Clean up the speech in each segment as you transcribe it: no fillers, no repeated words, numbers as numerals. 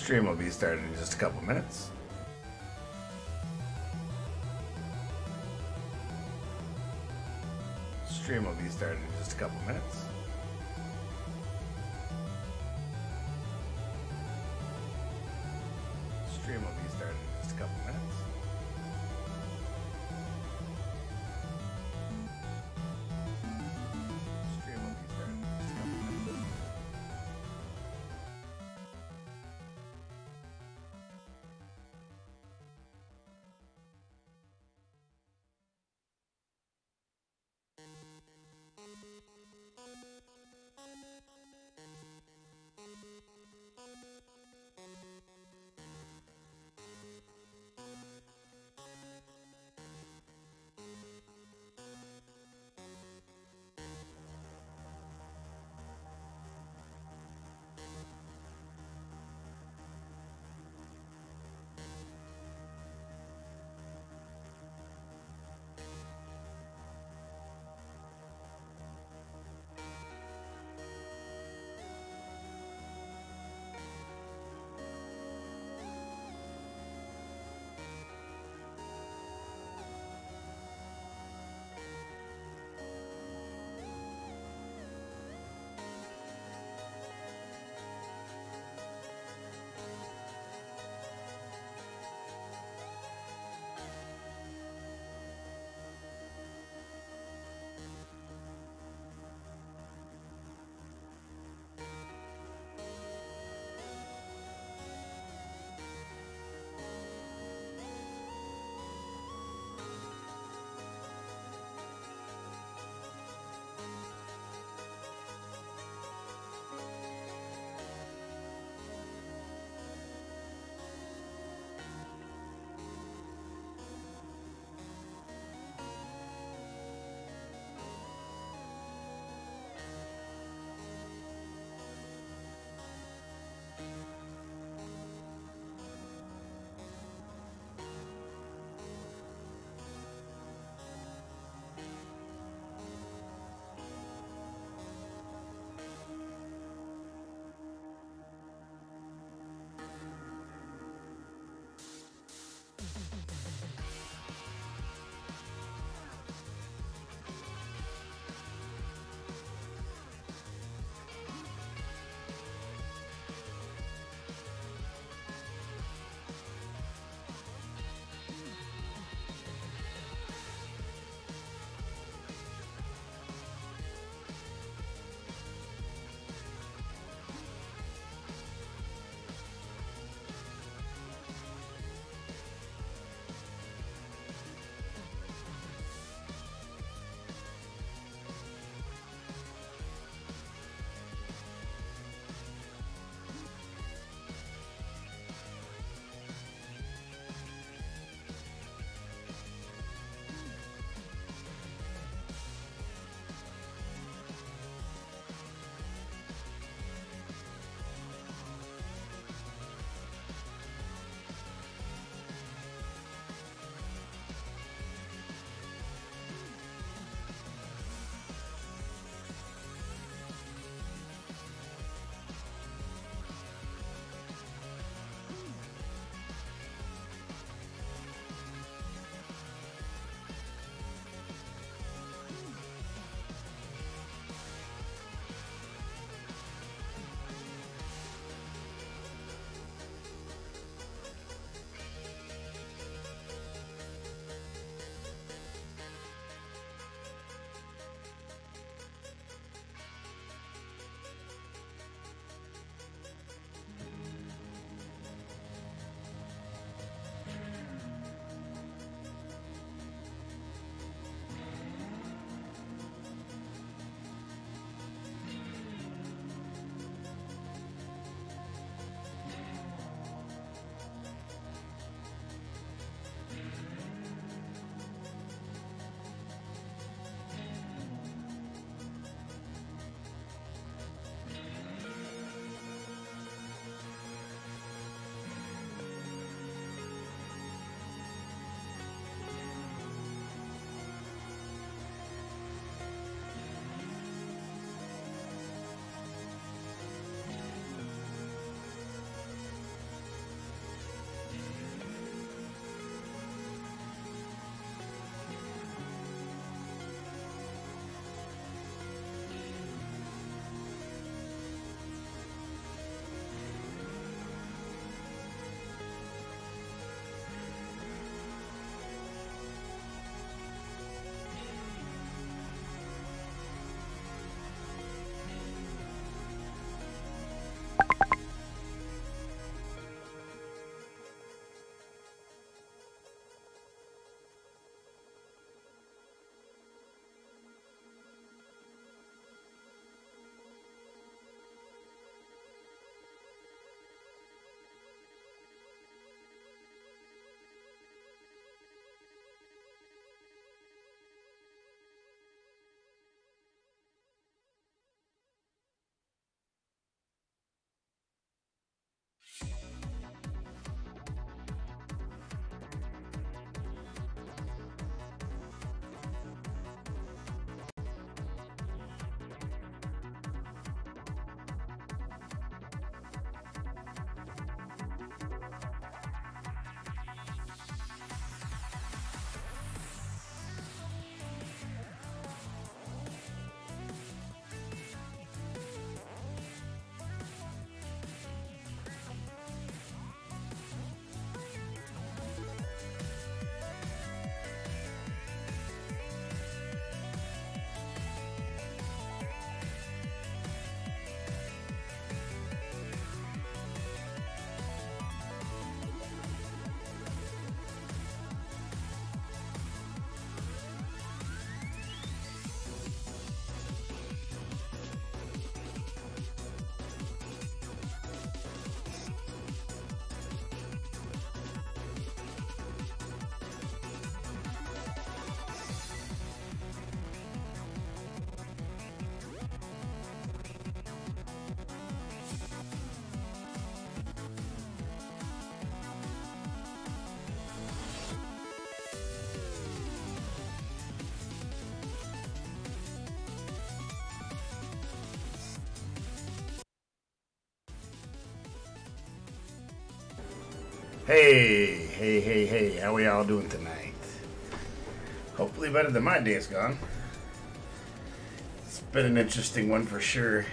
Stream will be started in just a couple minutes. Stream will be started in just a couple minutes. Stream will be started in just a couple minutes. Stream will be started in just a couple minutes. Hey, how are y'all doing tonight? Hopefully better than my day's gone. It's been an interesting one for sure.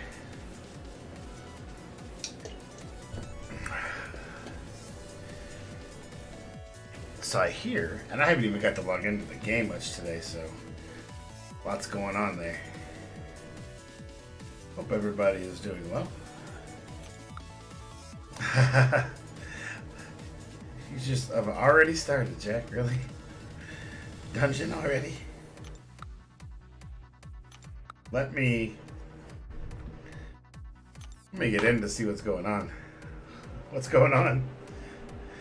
So I hear, and I haven't even got to log into the game much today, so lots going on there. Hope everybody is doing well. You just have already started, Jack, really? Dungeon already? Let me get in to see what's going on. What's going on?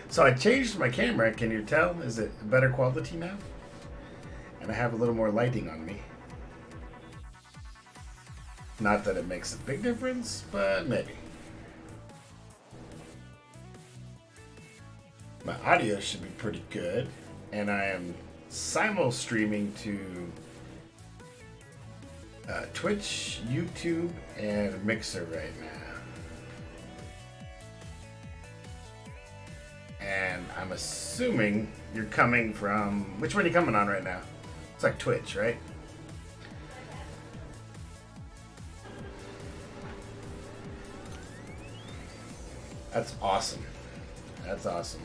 So I changed my camera, can you tell? Is it better quality now? And I have a little more lighting on me. Not that it makes a big difference, but maybe. My audio should be pretty good, and I am simul streaming to Twitch, YouTube, and Mixer right now. And I'm assuming you're coming from, which one are you coming on right now? It's like Twitch, right? That's awesome. That's awesome.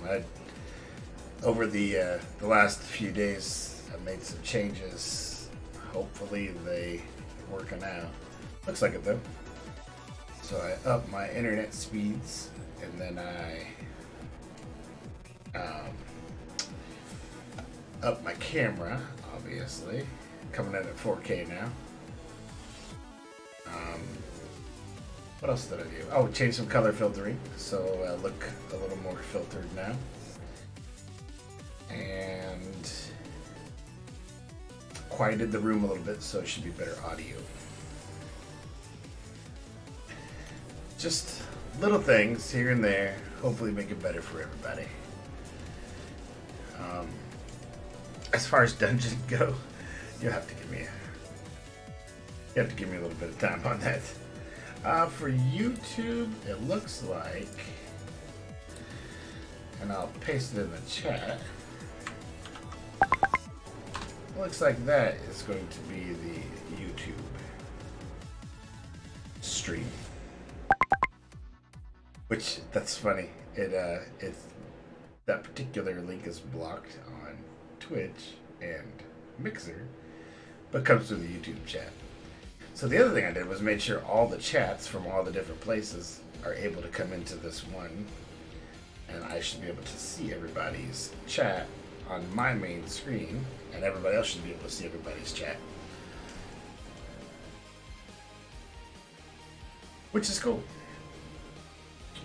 Over the last few days, I made some changes. Hopefully they working out. Looks like it though. So I up my internet speeds, and then I up my camera, obviously, coming in at 4K now. What else did I do? Oh, change some color filtering, so I look a little more filtered now. And quieted the room a little bit, so it should be better audio. Just little things here and there, hopefully make it better for everybody. As far as dungeon go, you have to give me a little bit of time on that. For YouTube, it looks like, and I'll paste it in the chat. It looks like that is going to be the YouTube stream. Which, that's funny. It's that particular link is blocked on Twitch and Mixer, but comes through the YouTube chat. So the other thing I did was made sure all the chats from all the different places are able to come into this one, and I should be able to see everybody's chat on my main screen, and everybody else should be able to see everybody's chat. Which is cool.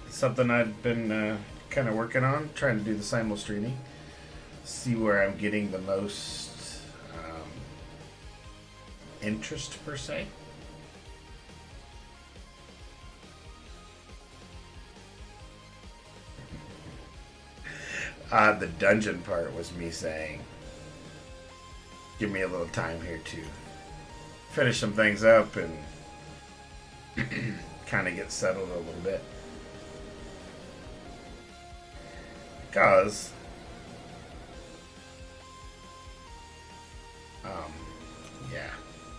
It's something I've been kind of working on, trying to do the simul streaming, see where I'm getting the most interest per se. The dungeon part was me saying, give me a little time here to finish some things up and kind of get settled a little bit. Because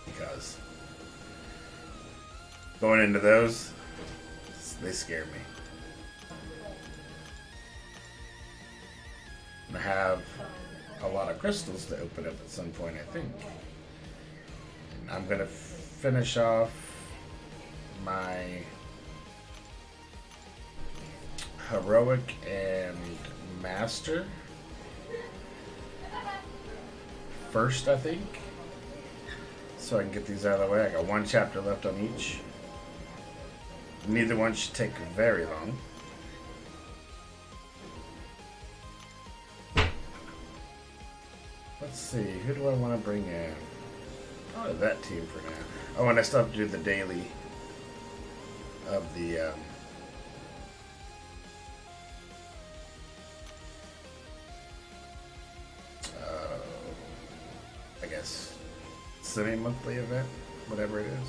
because going into those, they scare me. I have a lot of crystals to open up at some point, I think. And I'm gonna finish off my heroic and master first, I think, so I can get these out of the way. I got one chapter left on each. Neither one should take very long. Let's see, who do I want to bring in? Probably that team for now. Oh, and I still have to do the daily of the I guess semi-monthly event, whatever it is.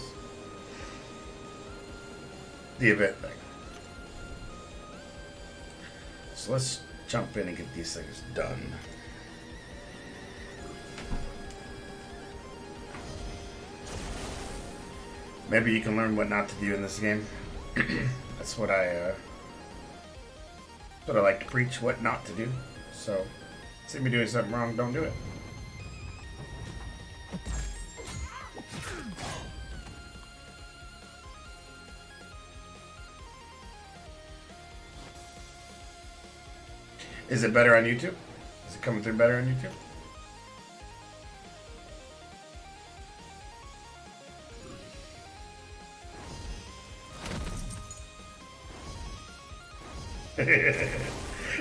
The event thing. So let's jump in and get these things done. Maybe you can learn what not to do in this game. That's what I like to preach, what not to do. So, see me doing something wrong, don't do it. Is it better on YouTube? Is it coming through better on YouTube?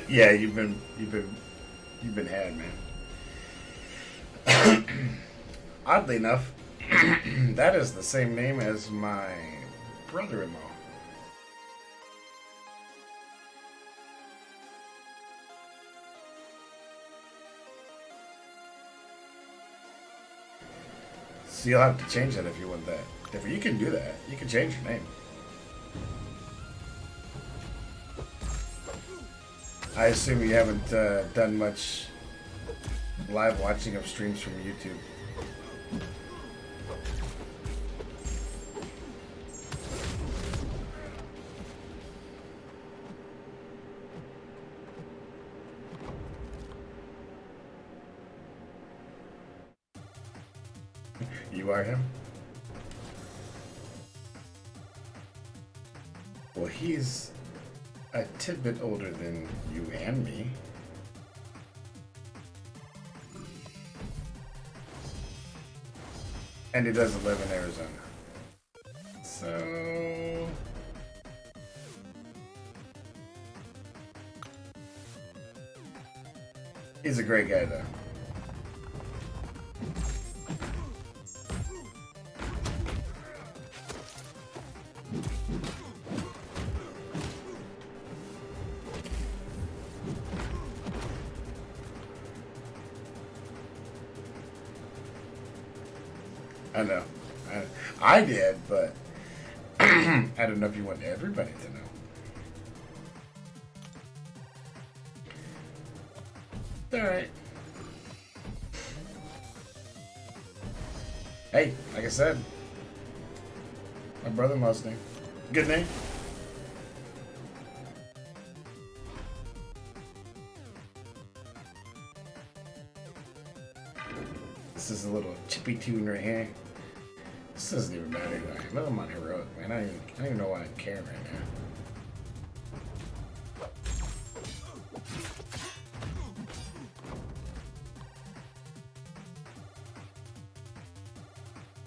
Yeah, you've been had, man. Oddly enough, that is the same name as my brother-in-law. So you'll have to change that if you want that. If you can do that, you can change your name. I assume you haven't done much live watching of streams from YouTube. You are him? Well, he's a tidbit older than you and me. And he doesn't live in Arizona. So... he's a great guy, though. I know. I did, but I don't know if you want everybody to know. It's alright. Hey, like I said, my brother-in-law's name. Good name. This is a little chippy tune right here. This doesn't even matter who I am. I'm on heroic, man. I don't even know why I care right now.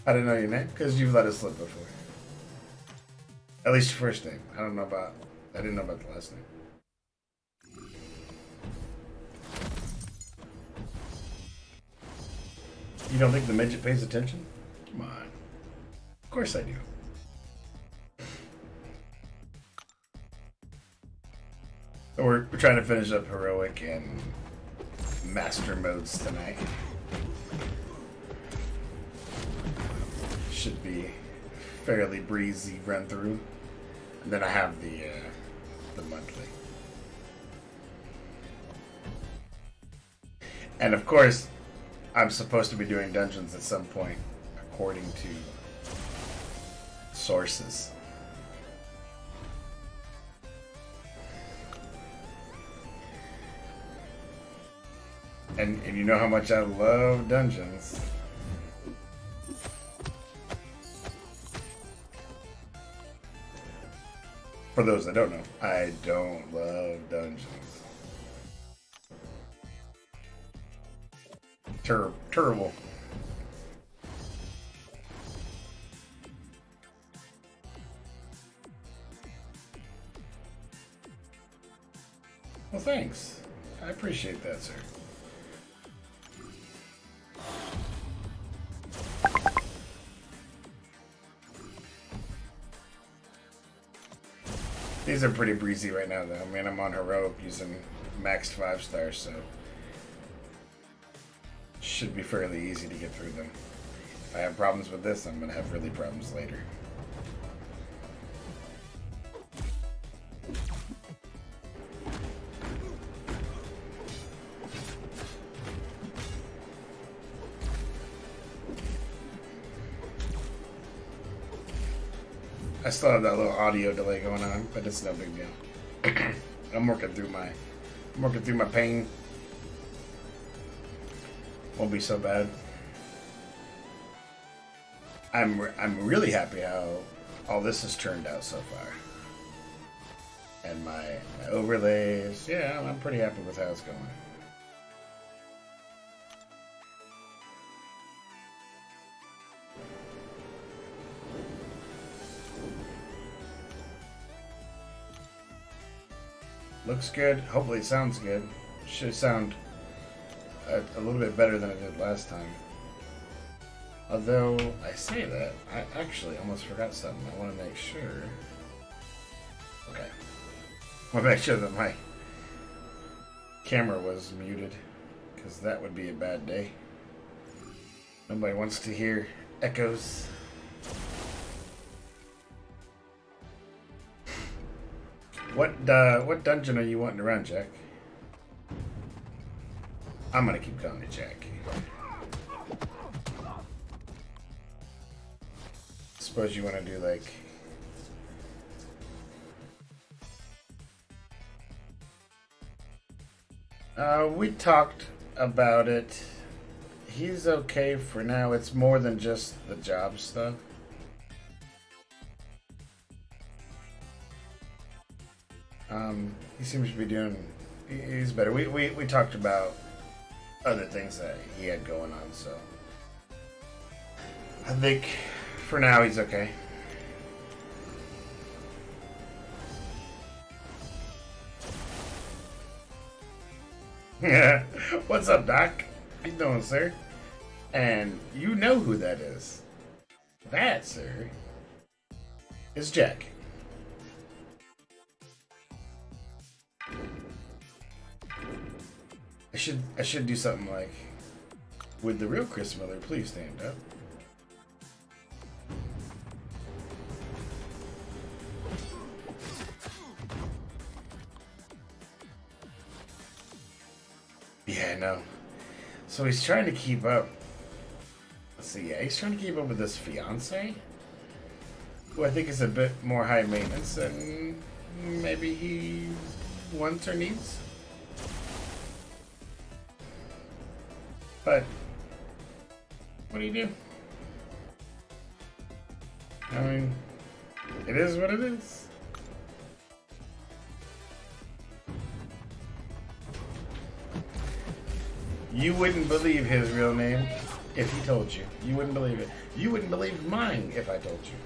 I didn't know your name because you've let us slip before. At least your first name. I didn't know about the last name. You don't think the midget pays attention? Come on. Of course I do. So we're trying to finish up heroic and master modes tonight. Should be fairly breezy run through. And then I have the monthly. And of course, I'm supposed to be doing dungeons at some point, according to sources. And you know how much I love dungeons. For those that don't know, I don't love dungeons. Terrible. Well, thanks. I appreciate that, sir. These are pretty breezy right now, though. I mean, I'm on heroic using maxed 5 stars, so should be fairly easy to get through them. If I have problems with this, I'm gonna have really problems later. I still have that little audio delay going on, but it's no big deal. I'm working through my pain. Won't be so bad. I'm really happy how all this has turned out so far. And my overlays, yeah, I'm pretty happy with how it's going. Looks good. Hopefully it sounds good. Should sound a little bit better than it did last time. Although, I say that, I actually almost forgot something. I want to make sure. Okay. I want to make sure that my camera was muted, because that would be a bad day. Nobody wants to hear echoes. What dungeon are you wanting to run, Jack? I'm gonna keep calling you Jack. Suppose you want to do like... we talked about it. He's okay for now. It's more than just the job stuff. He seems to be doing... He's better. We talked about other things that he had going on, so... I think for now he's okay. Yeah. What's up, Doc? How you doing, sir? And you know who that is. That, sir, is Jack. I should do something like, would the real Chris Miller please stand up? Yeah, I know. So he's trying to keep up. Let's see, yeah, he's trying to keep up with this fiance, who I think is a bit more high maintenance than maybe he wants or needs. But what do you do? I mean, it is what it is. You wouldn't believe his real name if he told you. You wouldn't believe it. You wouldn't believe mine if I told you.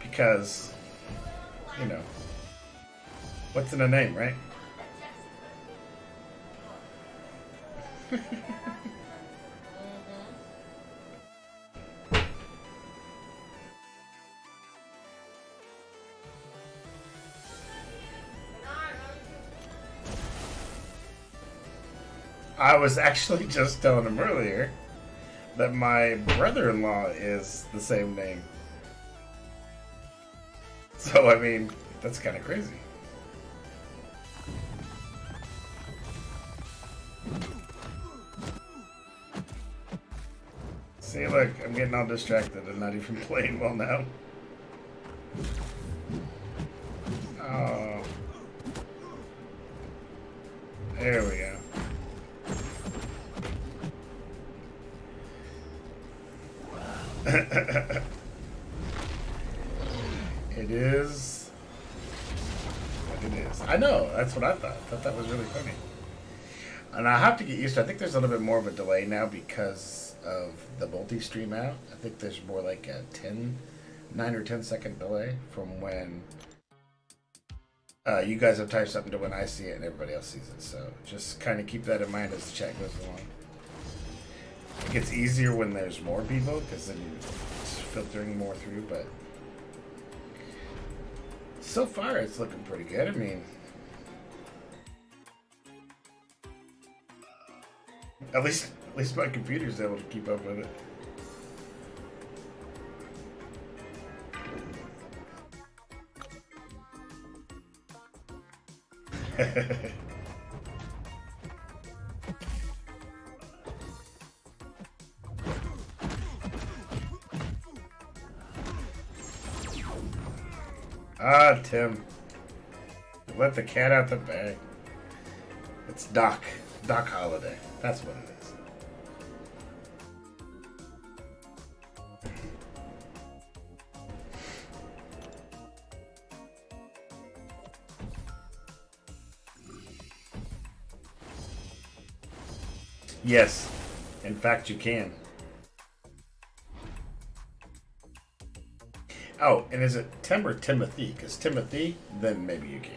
Because, you know, what's in a name, right? I was actually just telling him earlier that my brother-in-law is the same name. So, I mean, that's kind of crazy. See, look, I'm getting all distracted and not even playing well now. Oh. There we go. It is what it is. I know, that's what I thought. I thought that was really funny. And I have to get used to it. I think there's a little bit more of a delay now because of the multi-stream out. I think there's more like a 9 or 10 second delay from when you guys have typed something to when I see it and everybody else sees it. So just kind of keep that in mind as the chat goes along. It gets easier when there's more people because then you're filtering more through, but so far it's looking pretty good. I mean, at least my computer's able to keep up with it. Ah, Tim. Let the cat out the bag. It's Doc. Doc Holiday. That's what it is. Yes. In fact, you can. Oh, and is it Tim or Timothy? Because Timothy, then maybe you can.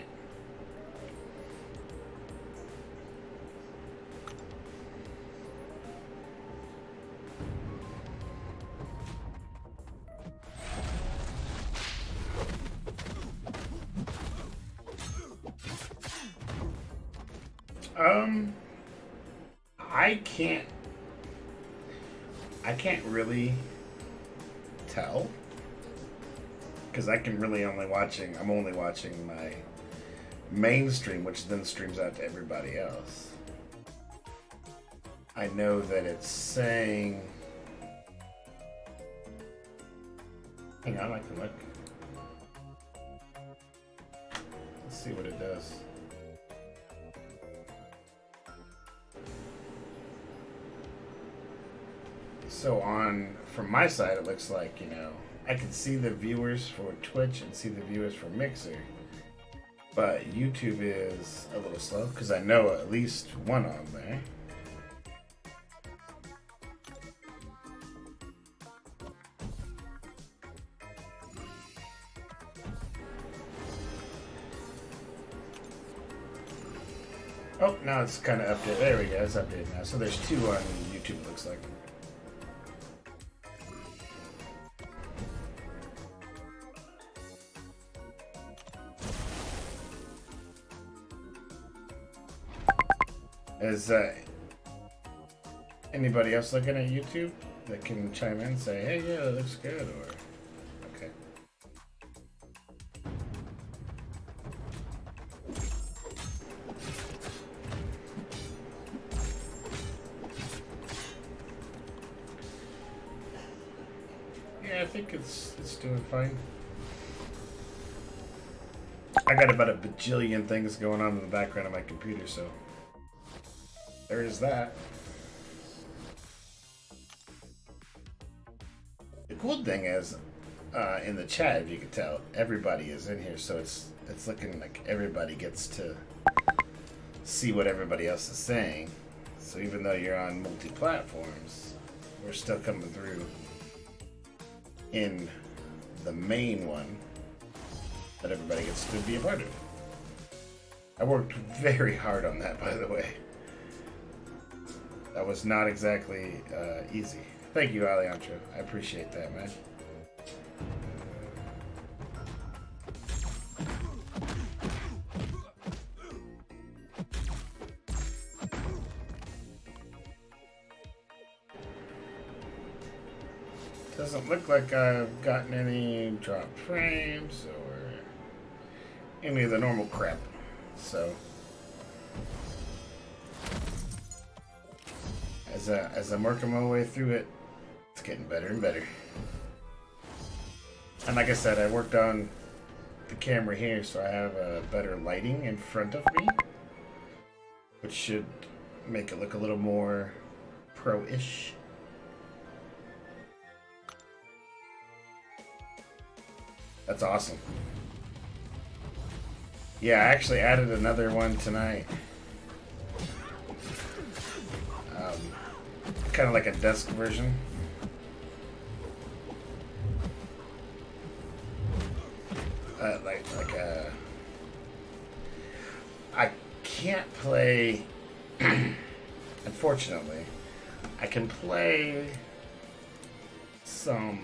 I can't really tell because I can really I'm only watching my mainstream, which then streams out to everybody else. I know that it's saying, hang on, I can look. Let's see what it does. So from my side, it looks like, I can see the viewers for Twitch and see the viewers for Mixer. But YouTube is a little slow because I know at least one on there. Oh, now it's kind of updated. There we go, it's updated now. So there's two on YouTube, it looks like. Is anybody else looking at YouTube that can chime in and say, hey, yeah, that looks good, or okay. Yeah, I think it's doing fine. I got about a bajillion things going on in the background of my computer, so there is that. The cool thing is, in the chat, if you can tell, everybody is in here, so it's looking like everybody gets to see what everybody else is saying. So even though you're on multi-platforms, we're still coming through in the main one that everybody gets to be a part of. I worked very hard on that, by the way. That was not exactly easy. Thank you, Alejandro. I appreciate that, man. Doesn't look like I've gotten any dropped frames or any of the normal crap. So as I'm working my way through it, it's getting better and better. And like I said, I worked on the camera here, so I have better lighting in front of me, which should make it look a little more pro-ish. That's awesome. Yeah, I actually added another one tonight. Kind of like a desk version. I can't play. Unfortunately, I can play some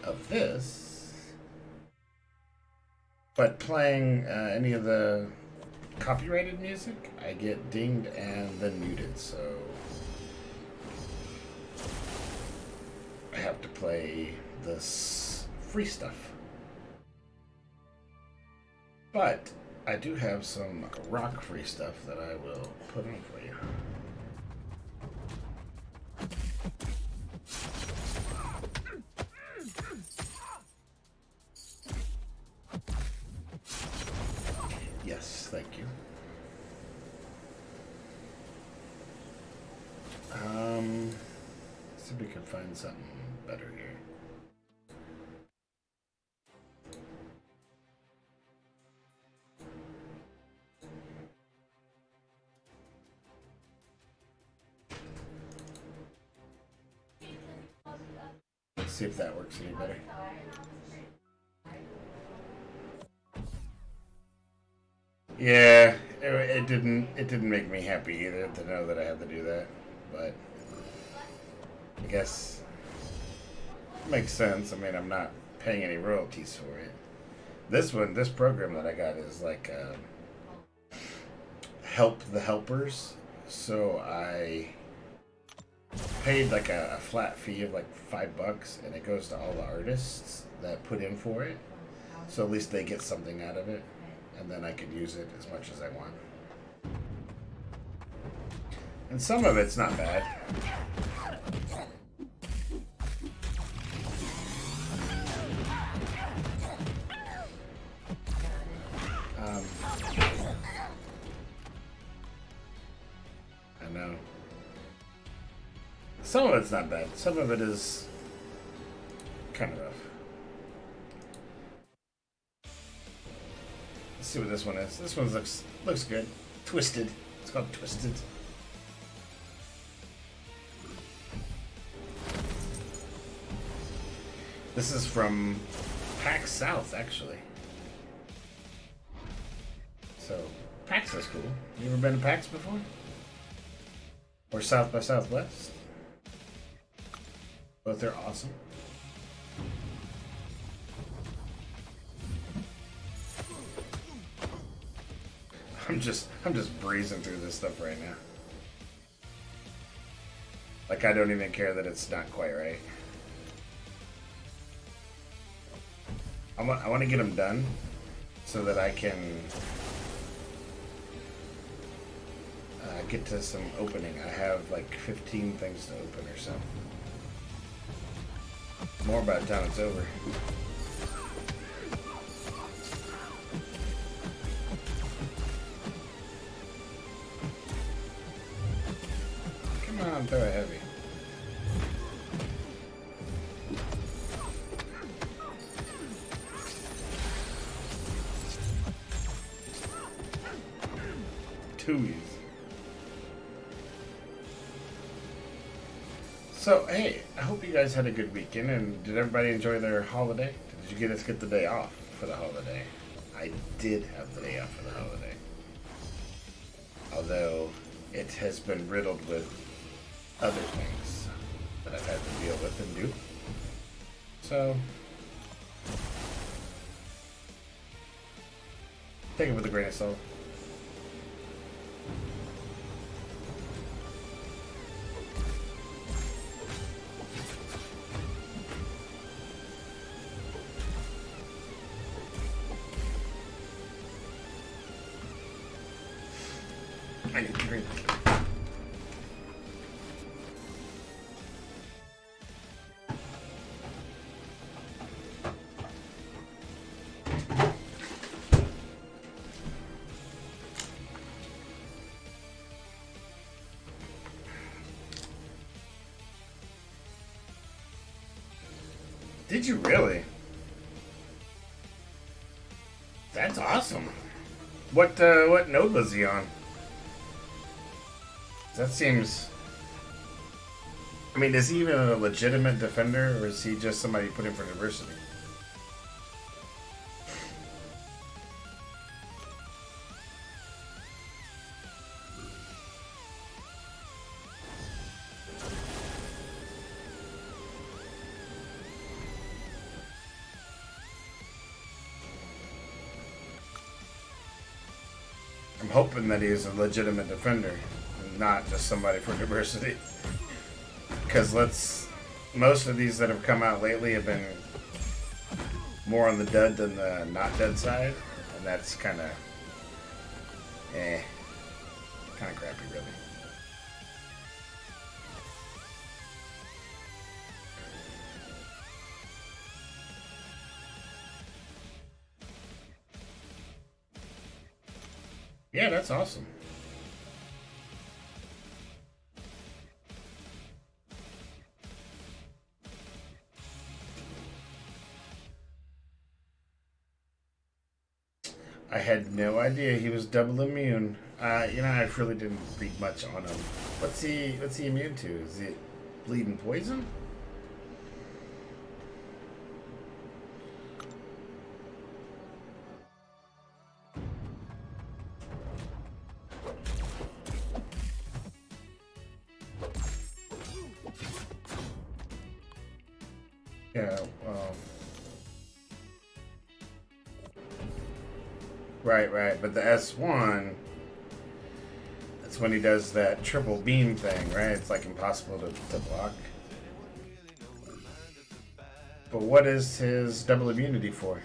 of this, but playing any of the copyrighted music, I get dinged and then muted, so I have to play this free stuff. But I do have some rock free stuff that I will put on for you. Yes, thank you. See if we can find something better here. Let's see if that works any better. Yeah, it didn't. It didn't make me happy either to know that I had to do that, but I guess it makes sense. I mean, I'm not paying any royalties for it. This program that I got is like help the helpers. So I paid like a flat fee of like $5, and it goes to all the artists that put in for it. So at least they get something out of it, and then I could use it as much as I want. And some of it's not bad. I know. Some of it's not bad. Some of it is kind of rough. Let's see what this one is. This one looks good. Twisted. It's called Twisted. This is from PAX South, actually. So, PAX is cool. You ever been to PAX before? Or South by Southwest? Both are awesome. I'm just breezing through this stuff right now. Like, I don't even care that it's not quite right. I want to get them done so that I can get to some opening. I have like 15 things to open or so. More by the time it's over. Come on, throw it heavy. Twoies. So, hey, I hope you guys had a good weekend, and did everybody enjoy their holiday? Did you get the day off for the holiday? I did have the day off for the holiday. Although, it has been riddled with other things that I've had to deal with and do. So, take it with a grain of salt. I need to drink. Did you really? That's awesome. What node was he on? That seems... I mean, is he even a legitimate defender, or is he just somebody put in for diversity? I'm hoping that he is a legitimate defender, and not just somebody for diversity. Because most of these that have come out lately have been more on the dud than the not dud side, and that's kind of crappy, really. Yeah, that's awesome. I had no idea he was double immune. You know, I really didn't read much on him. What's he immune to? Is it bleeding poison? Yeah, right. But the S1, that's when he does that triple beam thing, right? It's like impossible to block. But what is his double immunity for?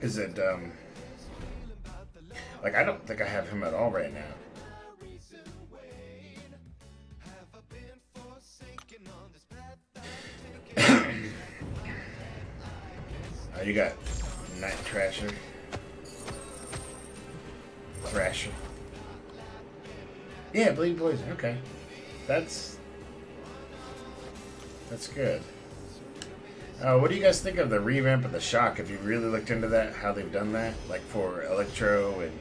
Is it, like, I don't think I have him at all right now. You got Night Trasher. Thrasher. Yeah, bleeding poison. Okay. That's good. What do you guys think of the revamp of the shock? Have you really looked into that? How they've done that? Like for Electro and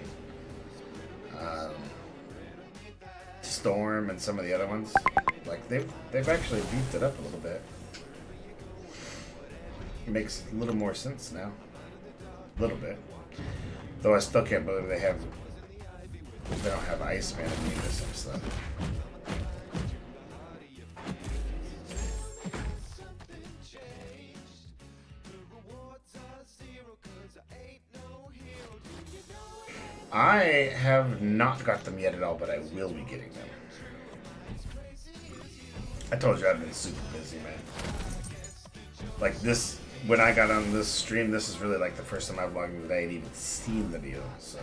Storm and some of the other ones? Like they've actually beefed it up a little bit. It makes a little more sense now. A little bit. Though I still can't believe they don't have Iceman immune to some stuff. I have not got them yet at all, but I will be getting them. I told you I've been super busy, man. Like this, when I got on this stream, this is really like the first time I've logged in that I had even seen the deal, so.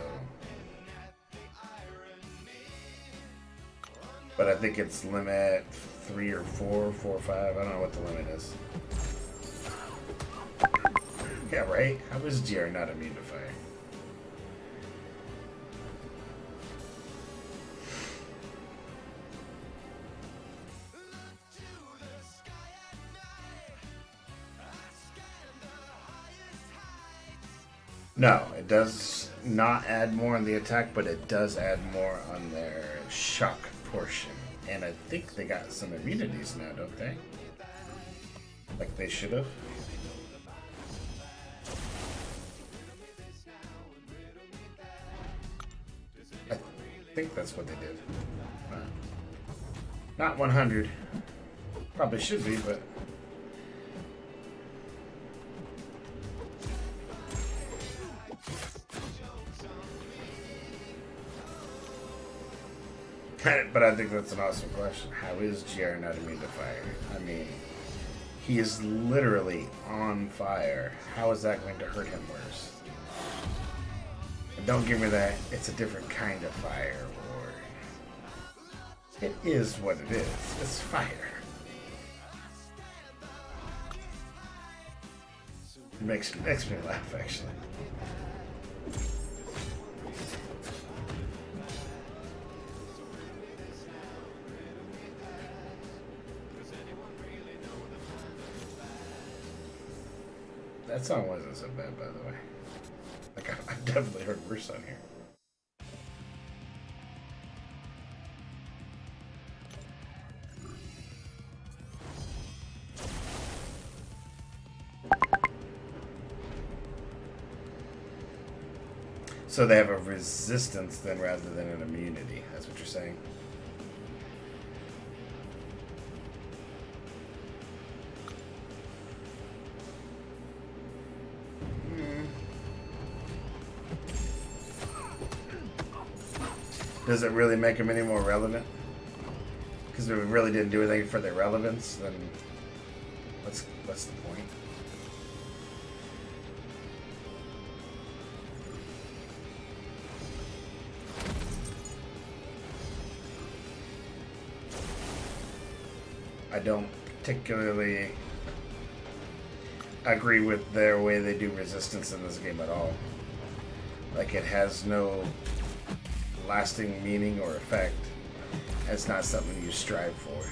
But I think it's limit 3 or 4, 4 or 5. I don't know what the limit is. Yeah, right? How is GR not immune to fire? No, it does not add more on the attack, but it does add more on their shock portion. And I think they got some immunities now, don't they? Like they should have. I think that's what they did. Not 100. Probably should be, but... But I think that's an awesome question. How is GR not immune to fire? I mean, he is literally on fire. How is that going to hurt him worse? And don't give me that it's a different kind of fire, or... It is what it is. It's fire. It makes me laugh, actually. That song wasn't so bad, by the way. Like, I've definitely heard worse on here. So they have a resistance then rather than an immunity. That's what you're saying? Does it really make them any more relevant? Because if it really didn't do anything for their relevance, then what's the point? I don't particularly agree with their way they do resistance in this game at all. Like, it has no lasting meaning or effect. It's not something you strive for.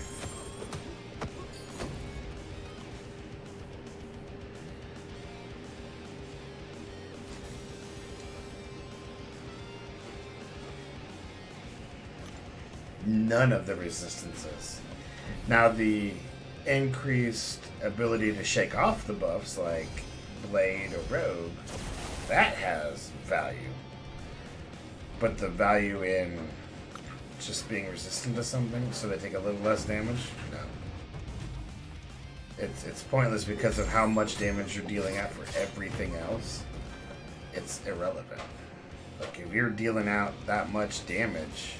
None of the resistances. Now, the increased ability to shake off the buffs, like Blade or Rogue, that has value. But the value in just being resistant to something so they take a little less damage, no. It's pointless because of how much damage you're dealing out for everything else. It's irrelevant. Like, if you're dealing out that much damage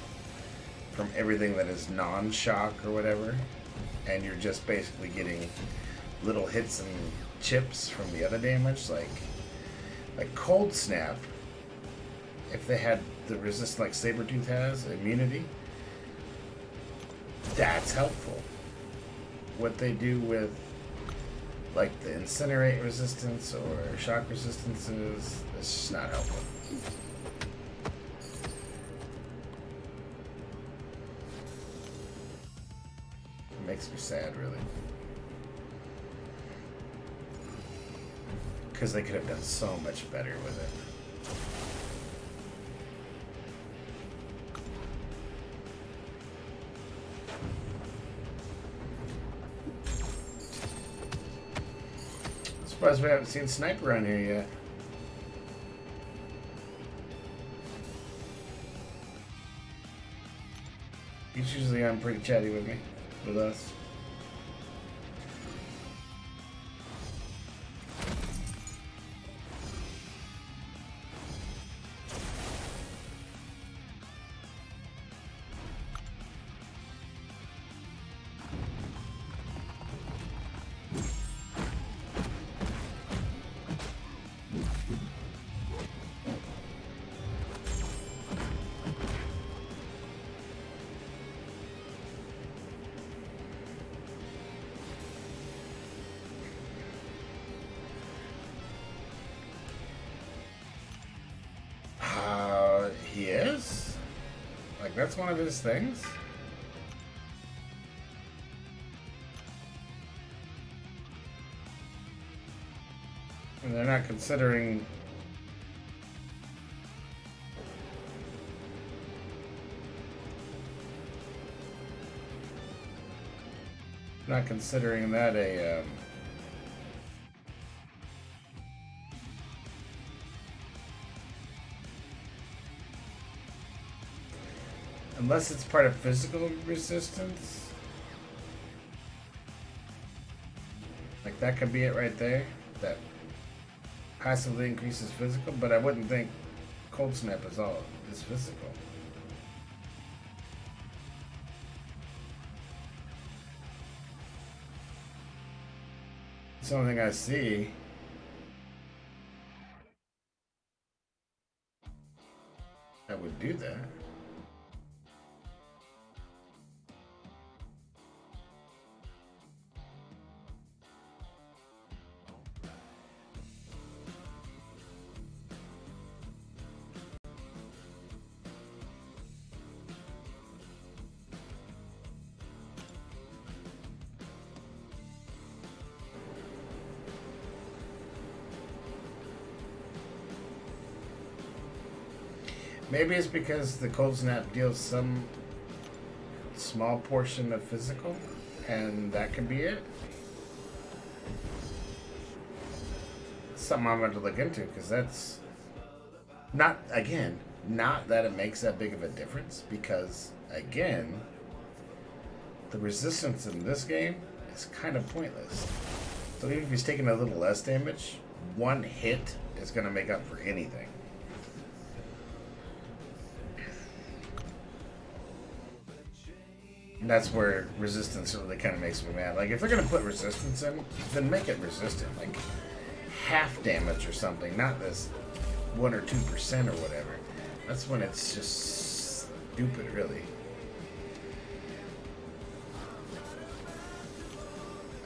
from everything that is non-shock or whatever, and you're just basically getting little hits and chips from the other damage, like Cold Snap, if they had the resist like Sabretooth has, immunity, that's helpful. What they do with like the Incinerate resistance or shock resistances, it's just not helpful. Makes me sad, really. Because they could have done so much better with it. I'm surprised we haven't seen Sniper on here yet. He's usually on pretty chatty with me. With us. He is? Like, that's one of his things? And they're not considering... Not considering that a... Unless it's part of physical resistance. Like, that could be it right there. That passively increases physical, but I wouldn't think Cold Snap is physical. It's the only thing I see. I would do that. Maybe it's because the Cold Snap deals some small portion of physical, and that could be it. Something I'm going to look into, because that's not, again, not that it makes that big of a difference, because, again, the resistance in this game is kind of pointless. So even if he's taking a little less damage, one hit is going to make up for anything. And that's where resistance really kind of makes me mad. Like, if they're going to put resistance in, then make it resistant. Like, half damage or something, not this 1 or 2% or whatever. That's when it's just stupid, really.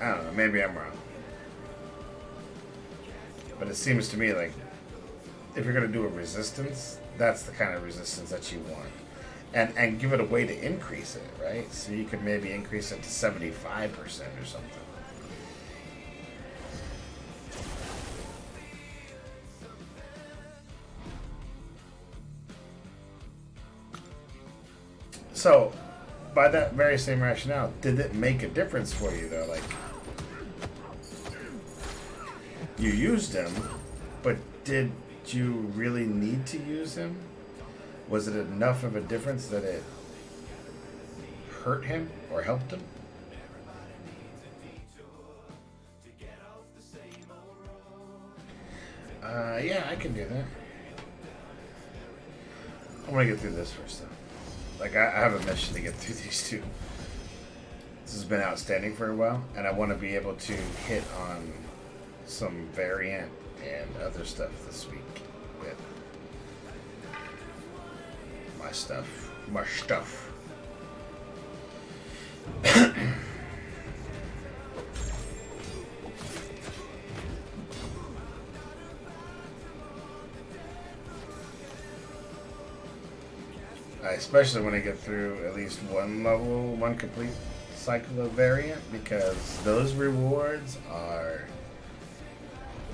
I don't know, maybe I'm wrong. But it seems to me like if you're gonna do a resistance, that's the kind of resistance that you want. And give it a way to increase it, right? So you could maybe increase it to 75% or something. So, by that very same rationale, did it make a difference for you though? Like, you used him, but did you really need to use him? Was it enough of a difference that it hurt him or helped him? Yeah, I can do that. I want to get through this first, though. Like, I have a mission to get through these two. This has been outstanding for a while, and I want to be able to hit on some variant and other stuff this week with my stuff. My stuff. I especially want to get through at least one level, one complete cycle of variant, because those rewards are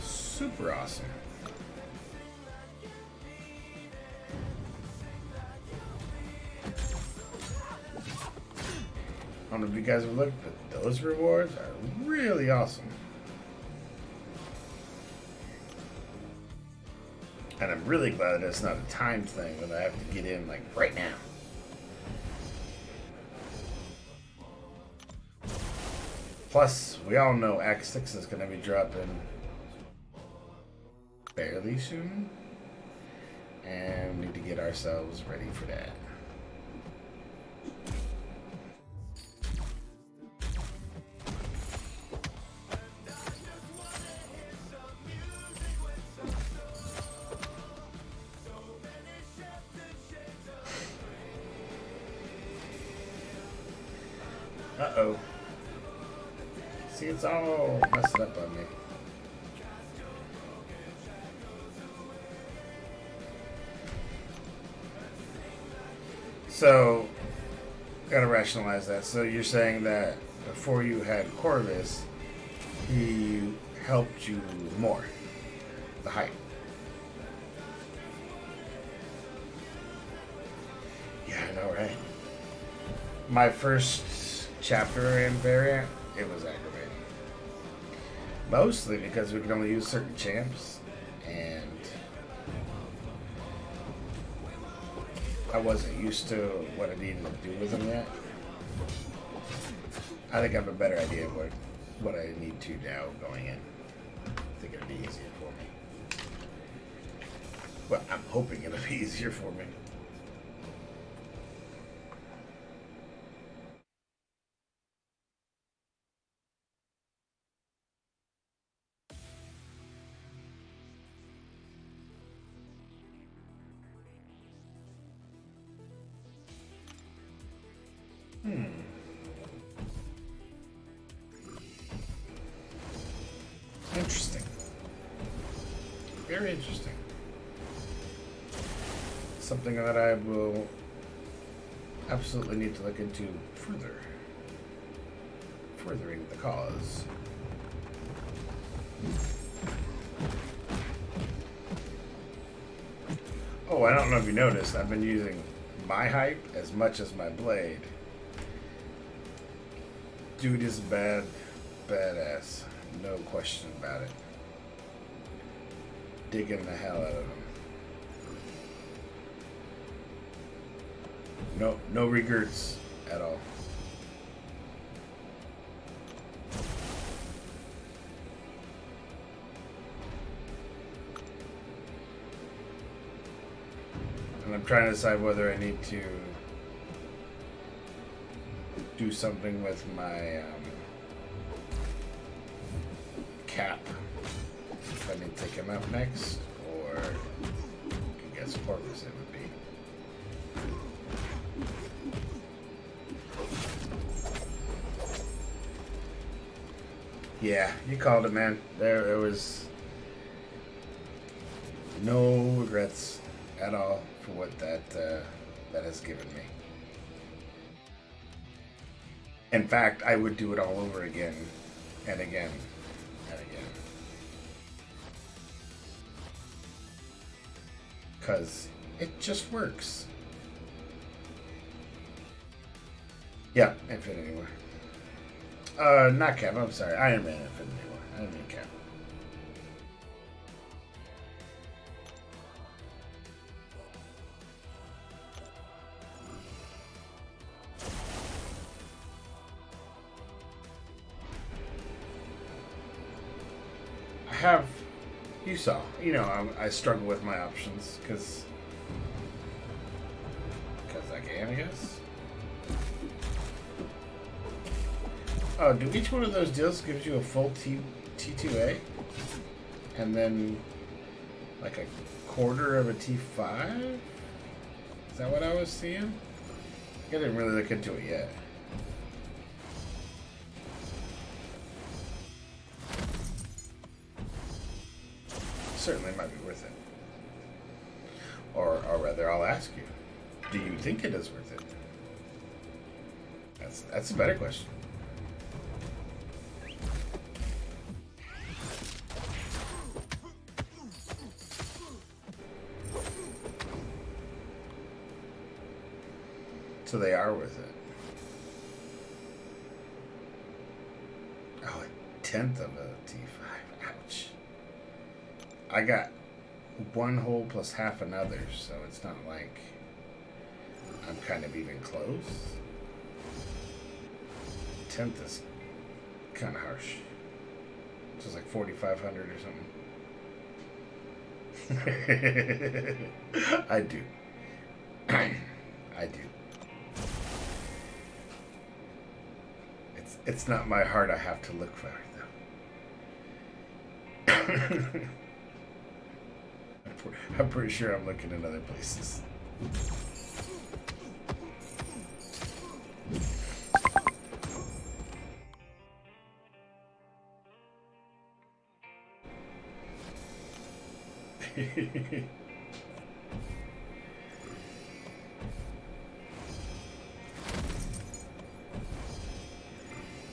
super awesome. I don't know if you guys have looked, but those rewards are really awesome. And I'm really glad that it's not a time thing that I have to get in like right now. Plus, we all know Act 6 is going to be dropping fairly soon. And we need to get ourselves ready for that. Uh-oh. See, it's all messed up on me. So, gotta rationalize that. So you're saying that before you had Corvus, he helped you more. The hype. Yeah, I know, right? My first chapter in variant, it was aggravating. Mostly because we could only use certain champs, and I wasn't used to what I needed to do with them yet. I think I have a better idea of what I need to now going in. I think it'll be easier for me. Well, I'm hoping it'll be easier for me. Interesting. Very interesting. Something that I will absolutely need to look into further. Furthering the cause. Oh, I don't know if you noticed, I've been using my hype as much as my blade. Dude is badass. No question about it. Digging the hell out of him. No regrets at all. And I'm trying to decide whether I need to do something with my cap. If I need to take him out next, or I guess Corvus it would be. Yeah, you called it, man. There it was. no regrets at all for what that has given me. In fact, I would do it all over again and again and again. Because it just works. Yeah, Infinity War. Not Cap, I'm sorry. Iron Man Infinity War. I didn't mean Cap. You saw, I struggle with my options because I can, I guess. Oh, do each one of those deals gives you a full T2A and then like a quarter of a T5? Is that what I was seeing? I didn't really look into it yet. Certainly might be worth it. Or rather, I'll ask you, do you think it is worth it? That's a better question. So they are worth it. Oh, a tenth of a T5. Ouch. I got one hole plus half another, so it's not like I'm kind of even close. Tenth is kind of harsh. It's just like 4,500 or something. I do. I do. It's not my heart I have to look for, though. I'm pretty sure I'm looking in other places.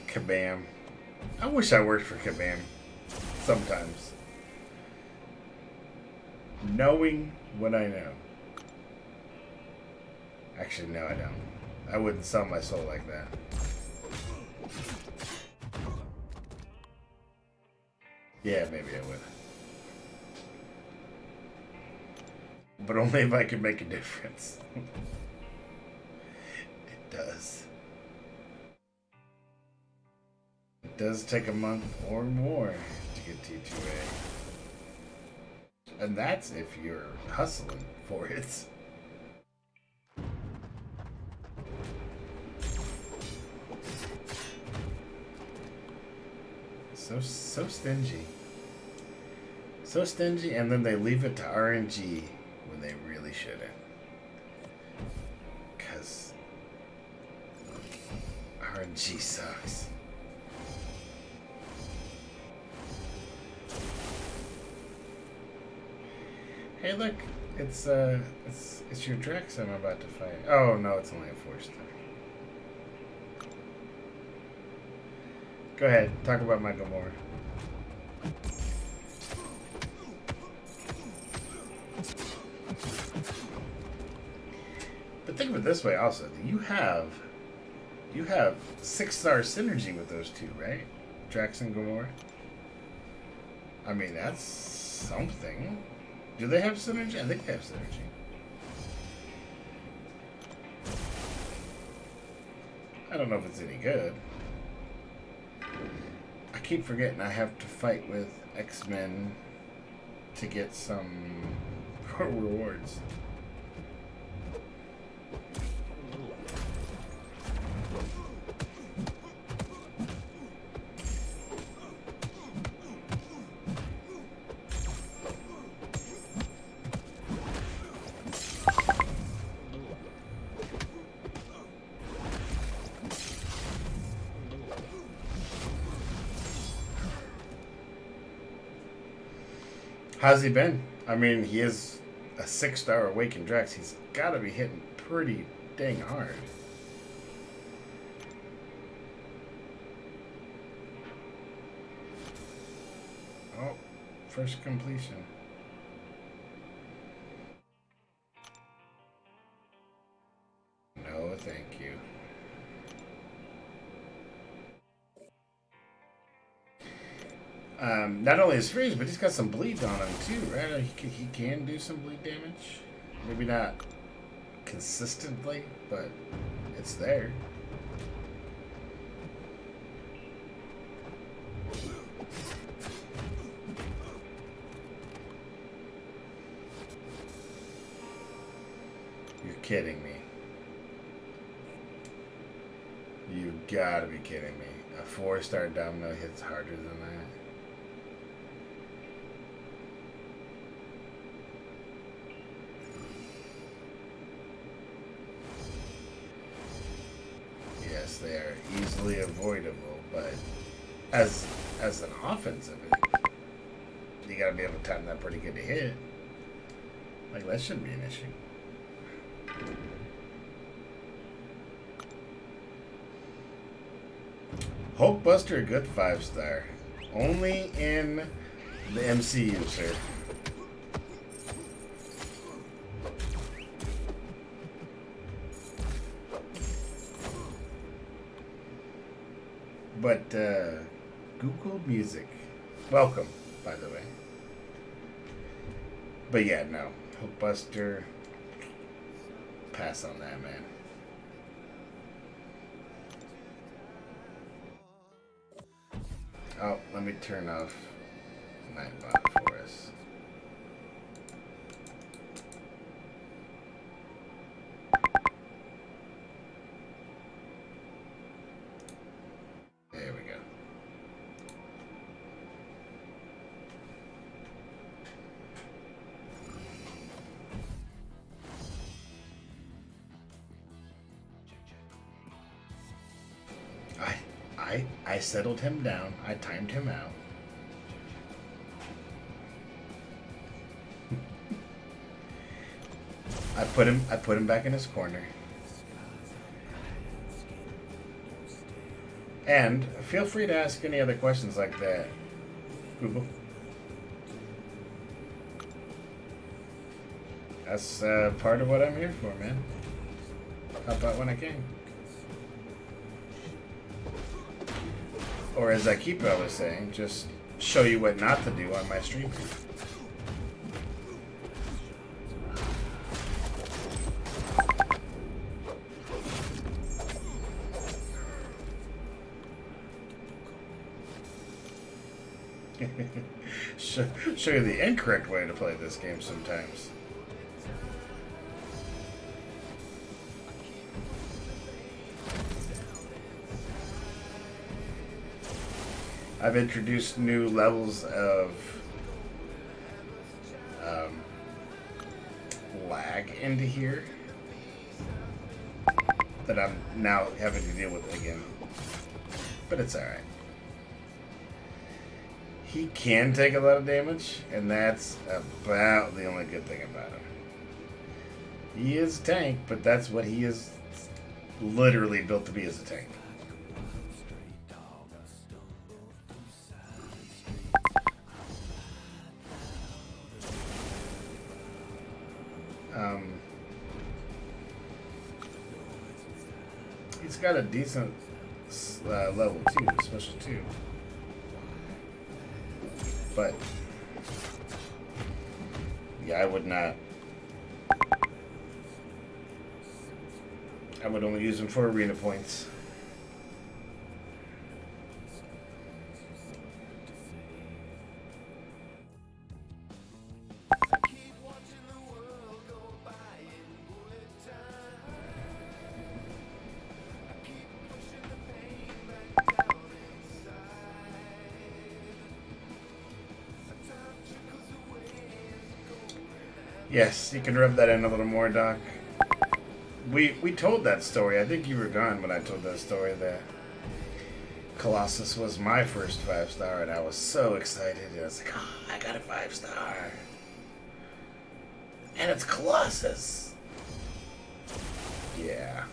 Kabam. I wish I worked for Kabam sometimes. Knowing what I know. Actually, no, I don't. I wouldn't sell my soul like that. Yeah, maybe I would. But only if I could make a difference. It does. It does take a month or more to get T2A. And that's if you're hustling for it. So stingy. So stingy, and then they leave it to RNG when they really shouldn't. Because RNG sucks. Hey, look, it's your Drex I'm about to fight. Oh no, it's only a force thing. Go ahead, talk about my Gamora. But think of it this way, also, you have 6-star synergy with those two, right? Drax and Gamora. I mean, that's something. Do they have synergy? I think they have synergy. I don't know if it's any good. I keep forgetting I have to fight with X-Men to get some rewards. How's he been? I mean, he is a 6-star Awakened Drex. He's got to be hitting pretty dang hard. Oh, first completion. No, thank you. Not only is freeze, but he's got some bleed on him too, right? He can do some bleed damage. Maybe not consistently, but it's there. You're kidding me. You gotta be kidding me. A 4-star domino hits harder than that. Yes, they are easily avoidable, but as an offensive, you gotta be able to time that pretty good to hit. Like, that shouldn't be an issue. Hulkbuster, a good 5-star. Only in the MCU, sir. But, Google Music. Welcome, by the way. But yeah, no. Hulkbuster. Pass on that, man. Oh, let me turn off Nightbot for us. There we go. I settled him down. I timed him out. I put him back in his corner. And feel free to ask any other questions like that, Google. That's part of what I'm here for, man. How about when I can? Or as I keep always saying, just show you what not to do on my stream. Show you the incorrect way to play this game sometimes. I've introduced new levels of lag into here that I'm now having to deal with again. But it's alright. He can take a lot of damage, and that's about the only good thing about him. He is a tank, but that's what he is literally built to be, as a tank. He's got a decent level 2, special 2. But yeah, I would not. I would only use him for arena points. Yes, you can rub that in a little more, Doc. We told that story. I think you were gone when I told that story. That Colossus was my first 5-star, and I was so excited. I was like, oh, I got a 5-star. And it's Colossus. Yeah.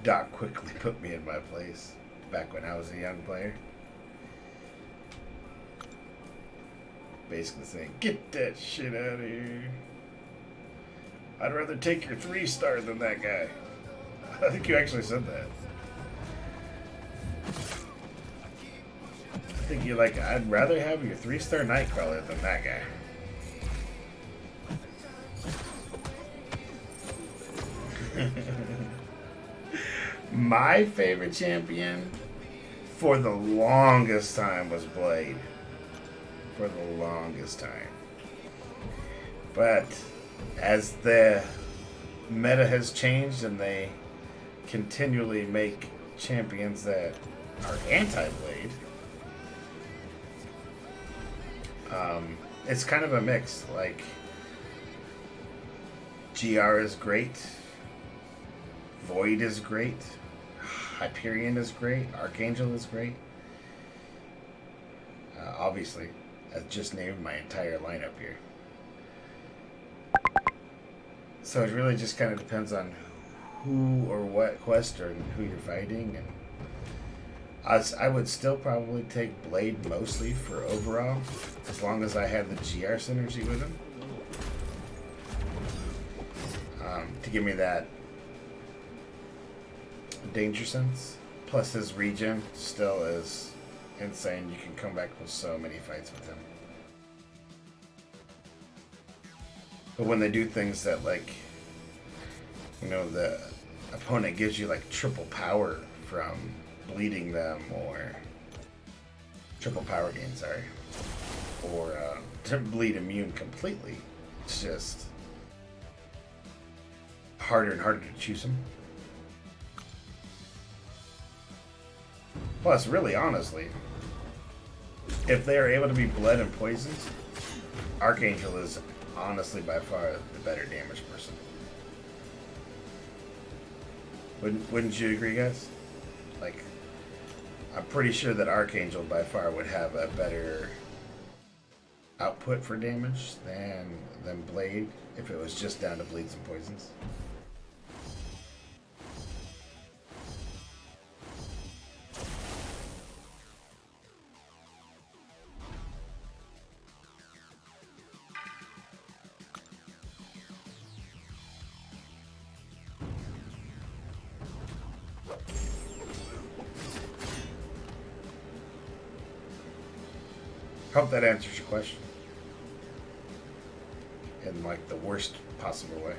Doc quickly put me in my place back when I was a young player. Basically saying, get that shit out of here. I'd rather take your 3-star than that guy. I think you actually said that. I think you're like, I'd rather have your 3-star Nightcrawler than that guy. My favorite champion for the longest time was Blade. For the longest time. But as the meta has changed and they continually make champions that are anti-Blade, it's kind of a mix. Like, GR is great, Void is great, Hyperion is great, Archangel is great. Obviously, I just named my entire lineup here. So it really just kind of depends on who or what quest or who you're fighting. And I would still probably take Blade mostly for overall, as long as I had the GR synergy with him. To give me that danger sense. Plus his regen still is insane. You can come back with so many fights with him. But when they do things that, like, you know, the opponent gives you like triple power from bleeding them, or triple power gain, sorry, or to bleed immune completely, it's just harder and harder to choose them. Plus, really honestly, if they are able to be bled and poisoned, Archangel is honestly by far the better damage person. Wouldn't you agree, guys? Like, I'm pretty sure that Archangel by far would have a better output for damage than Blade if it was just down to bleeds and poisons. Hope that answers your question in like the worst possible way.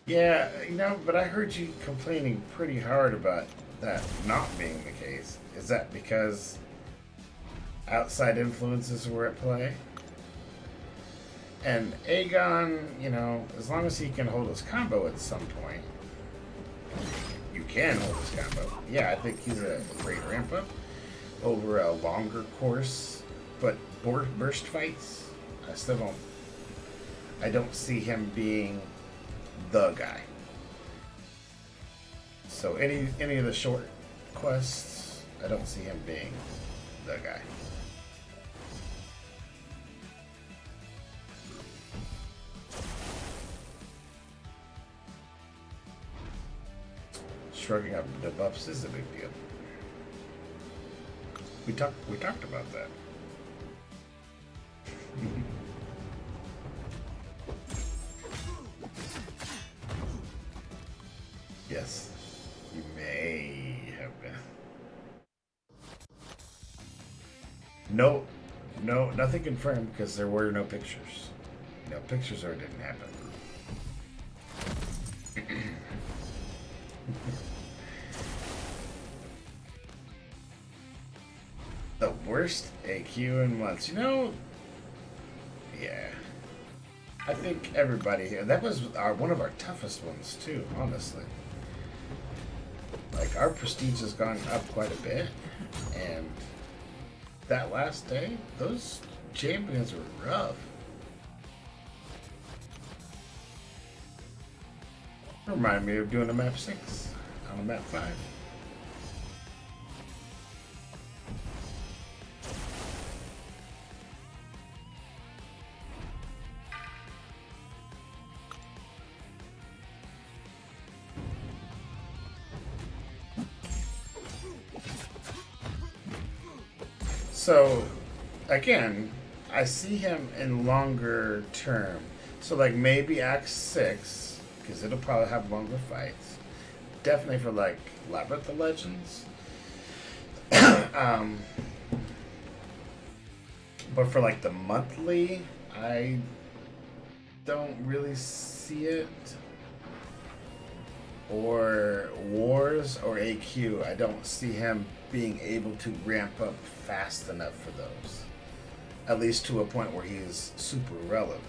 Yeah, you know, but I heard you complaining pretty hard about that not being the case. Is that because outside influences were at play? And Aegon, you know, as long as he can hold his combo at some point, you can hold his combo. Yeah, I think he's a great ramp up over a longer course, but burst fights, I don't see him being the guy. So any of the short quests, I don't see him being the guy. Shrugging up the buffs is a big deal. We talked about that. Yes, you may have been. No, nothing confirmed because there were no pictures. No pictures, or it didn't happen. The worst AQ in months. You know, yeah. I think everybody here, that was one of our toughest ones too, honestly. Like, our prestige has gone up quite a bit, and that last day, those champions were rough. Remind me of doing a map 6 on a map 5. So, again, I see him in longer term. So, like, maybe Act 6, because it'll probably have longer fights. Definitely for, like, Labyrinth of Legends. But for, like, the monthly, I don't really see it. Or Wars or AQ, I don't see him being able to ramp up fast enough for those. At least to a point where he's super relevant.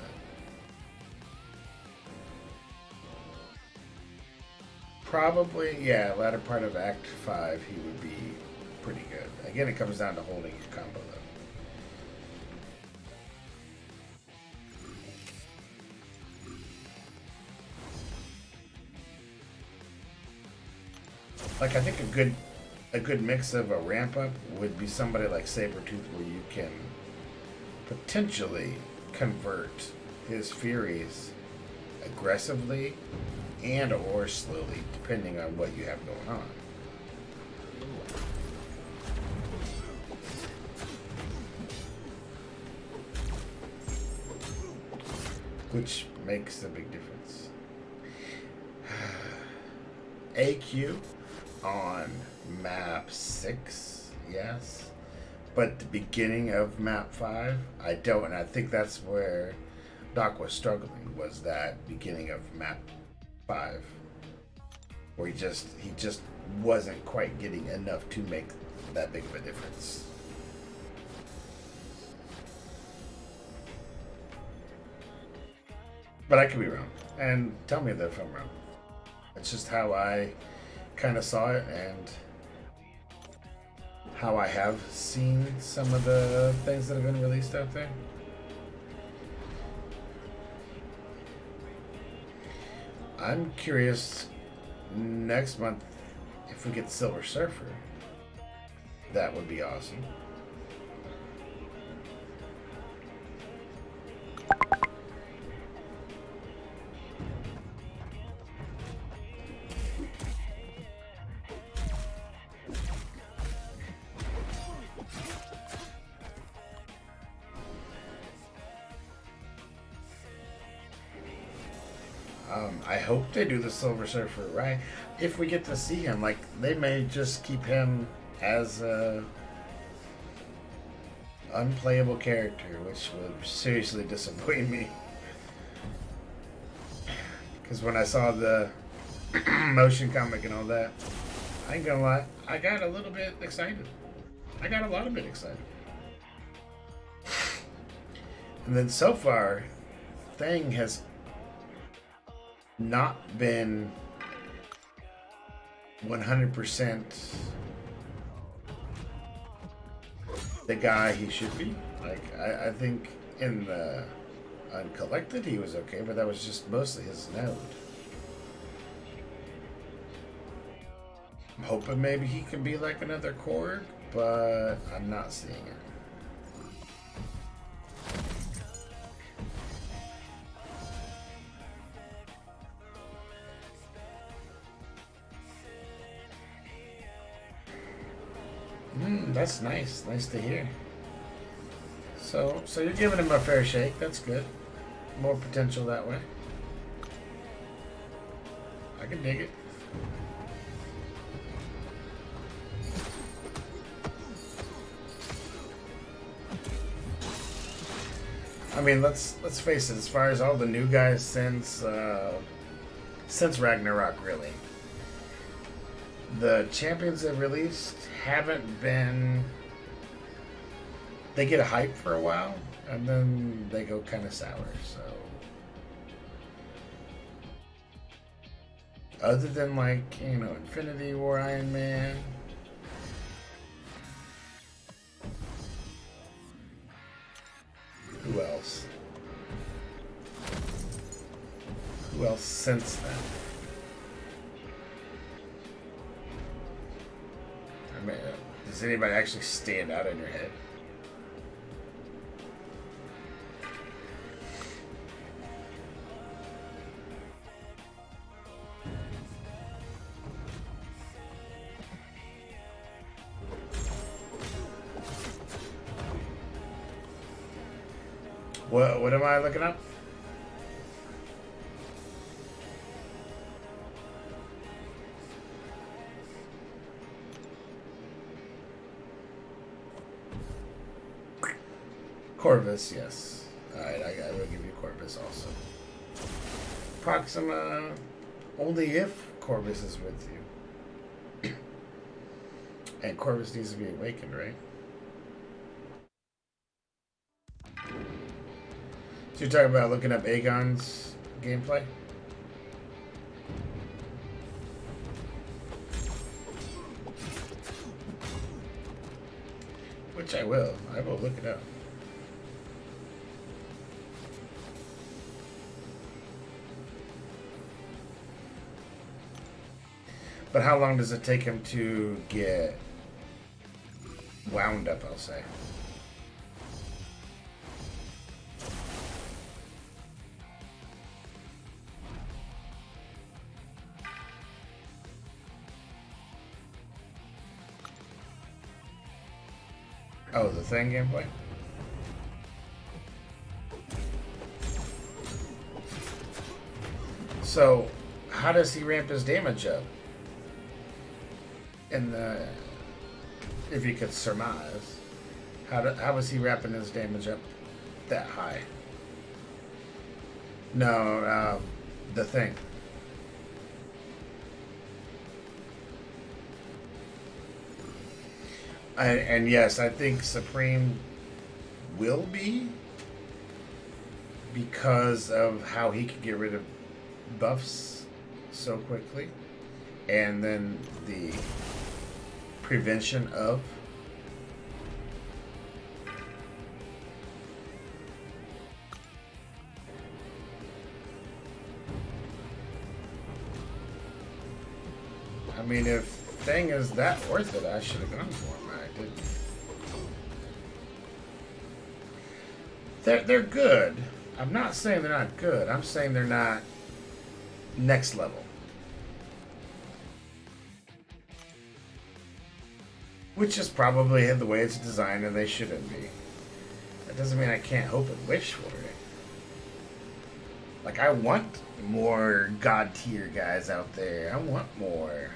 Probably, yeah, latter part of Act 5, he would be pretty good. Again, it comes down to holding your combo, though. Like, I think a good mix of a ramp up would be somebody like Sabretooth, where you can potentially convert his Furies aggressively and or slowly, depending on what you have going on. Which makes a big difference. AQ on map 6, yes. But the beginning of map 5, I don't. And I think that's where Doc was struggling, was that beginning of map 5. Where he just wasn't quite getting enough to make that big of a difference. But I could be wrong. And tell me if I'm wrong. It's just how I kind of saw it and how I have seen some of the things that have been released out there. I'm curious next month if we get Silver Surfer. That would be awesome. I hope they do the Silver Surfer right. If we get to see him, like, they may just keep him as a unplayable character, which would seriously disappoint me. Because when I saw the motion comic and all that, I ain't gonna lie, I got a little bit excited. I got a lot of bit excited. And then so far, Thing has not been 100% the guy he should be. Like, I think in the Uncollected he was okay, but that was just mostly his node. I'm hoping maybe he can be like another Korg, but I'm not seeing it. That's nice. Nice to hear. So you're giving him a fair shake. That's good. More potential that way. I can dig it. I mean, let's face it. As far as all the new guys since Ragnarok, really, the champions they've released haven't been. They get a hype for a while, and then they go kind of sour. So, Other than, like, you know, Infinity War, Iron Man. Who else? Who else since then? I mean, does anybody actually stand out in your head? What am I looking up? Corvus, yes. Alright, I will give you Corvus also. Proxima, only if Corvus is with you. And Corvus needs to be awakened, right? So you're talking about looking up Aegon's gameplay? Which I will. I will look it up. But how long does it take him to get wound up, I'll say? Oh, the thing gameplay? So, how does he ramp his damage up? In the... If you could surmise, how was he ramping his damage up that high? No, the thing. And yes, I think Supreme will be, because of how he could get rid of buffs so quickly, and then the prevention of. I mean, if thing is that worth it, I should have gone for him. I didn't. They're good. I'm not saying they're not good. I'm saying they're not next level. Which is probably the way it's designed, and they shouldn't be. That doesn't mean I can't hope and wish for it. Like, I want more God tier guys out there. I want more.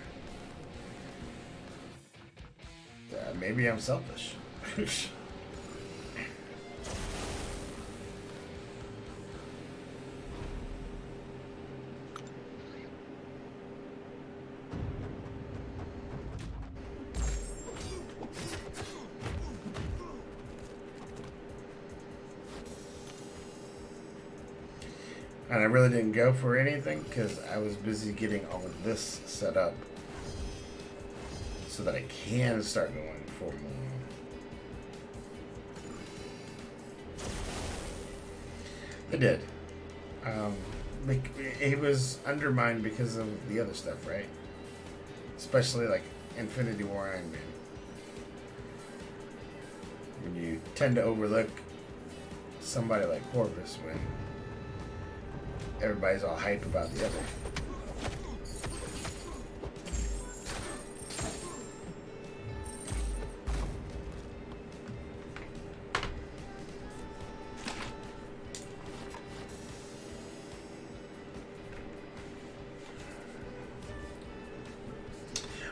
Maybe I'm selfish. And I really didn't go for anything because I was busy getting all of this set up so that I can start going for more. They did. It was undermined because of the other stuff, right? Especially like Infinity War Iron Man. When you tend to overlook somebody like Corvus when everybody's all hype about the other.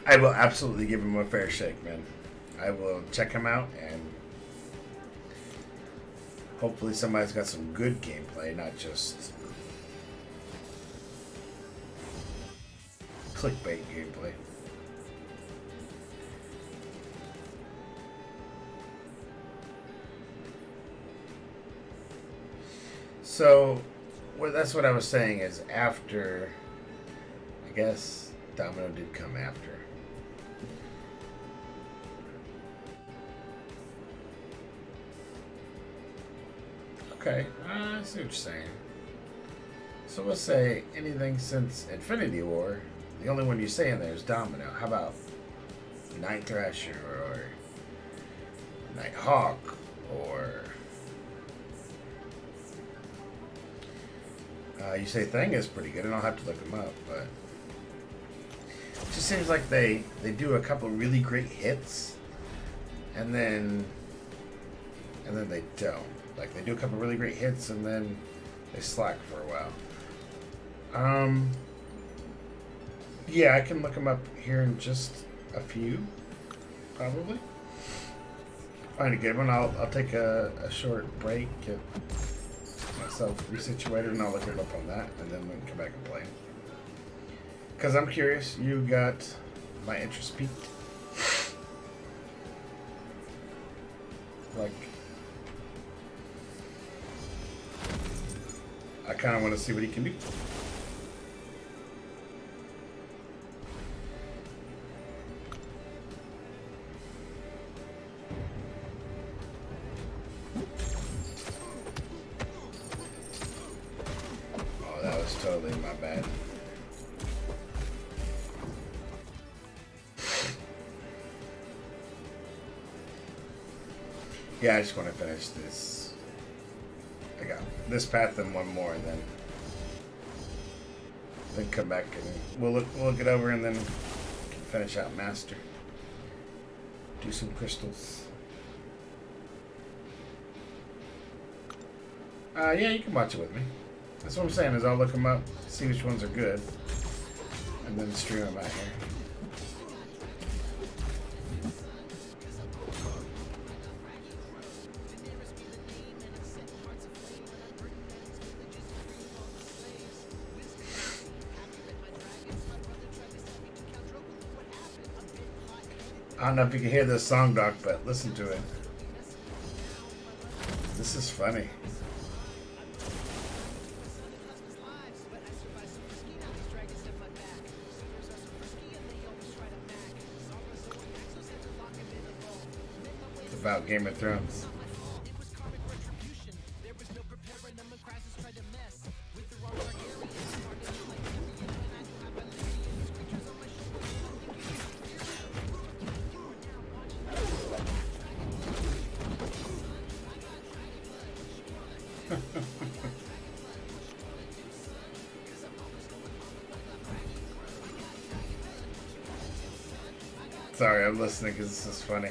I will absolutely give him a fair shake, man. I will check him out, and hopefully somebody's got some good gameplay, not just clickbait gameplay. So, well, that's what I was saying is after guess Domino did come after. Okay, I see what you're saying. So we'll say anything since Infinity War. The only one you say in there is Domino. How about Night Thrasher or Nighthawk or you say Thing is pretty good, and I'll have to look them up, but it just seems like they do a couple really great hits, and then they don't. Like they do a couple really great hits, and then they slack for a while. Yeah, I can look them up here in just a few, probably. Find a good one. I'll take a short break, get myself resituated, and I'll look it up on that, and then we can come back and play. Because I'm curious. You got my interest peaked. Like, I kind of want to see what he can do. Oh, that was totally my bad. Yeah, I just want to finish this. I got this path and one more, and then come back and we'll look it over, and then finish out Master. Do some crystals. Yeah, you can watch it with me. That's what I'm saying. Is I'll look them up, see which ones are good, and then stream them out here. I don't know if you can hear this song, Doc, but listen to it. This is funny. It's about Game of Thrones. Sorry, I'm listening because this is funny.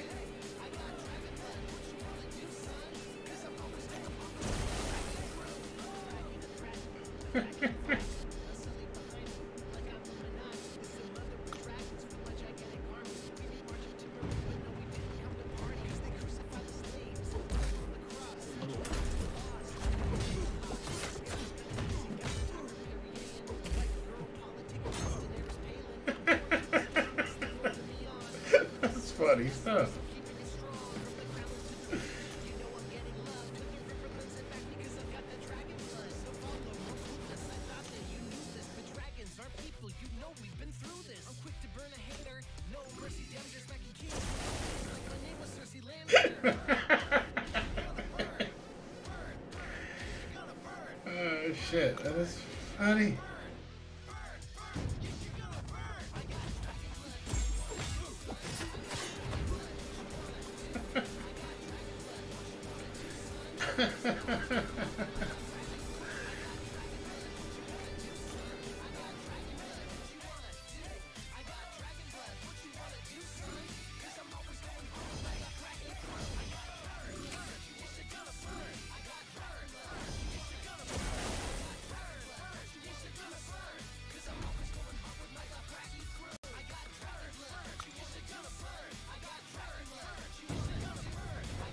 Funny stuff. Oh shit, that is funny.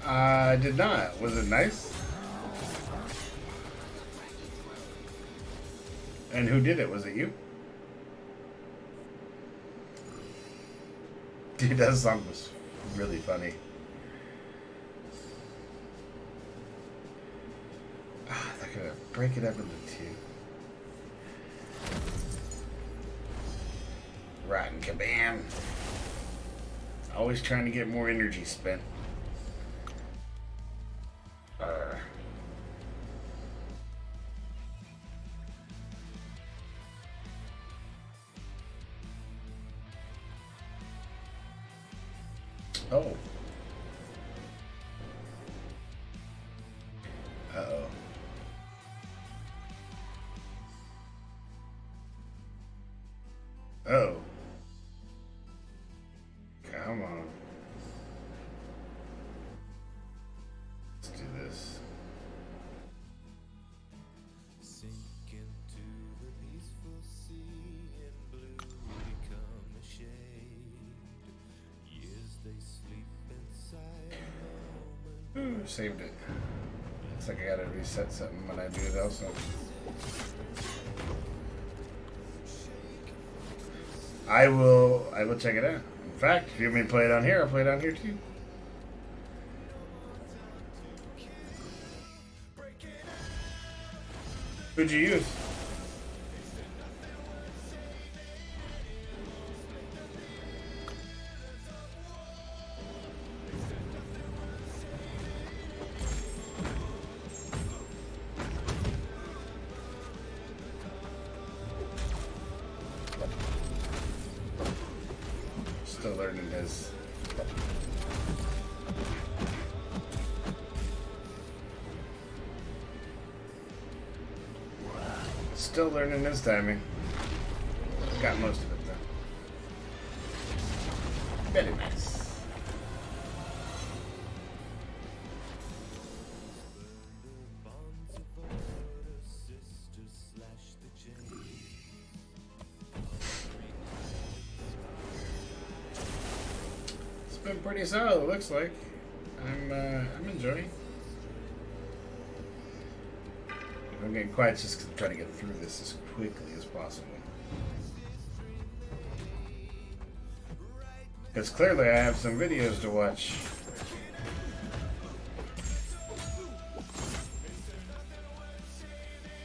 I did not. Was it nice? And who did it? Was it you? Dude, that song was really funny. They're gonna break it up into two. Rotten kabam. Always trying to get more energy spent. Oh. Uh-oh. Oh. Come on. Let's do this. Sink into the peaceful sea and blue become a shade. Years they sleep inside a moment. Ooh, saved it. Looks like I gotta reset something when I do it also. I will check it out. In fact, if you want me to play it on here, I'll play it on here too. Who'd you use? Still learning his. Still learning his timing. Got most of it though. Very nice. bonds of order, sisters slash the chain. It's been pretty solid, it looks like. I'm enjoying. I'm getting quiet just because I'm trying to get through this as quickly as possible. Because clearly I have some videos to watch.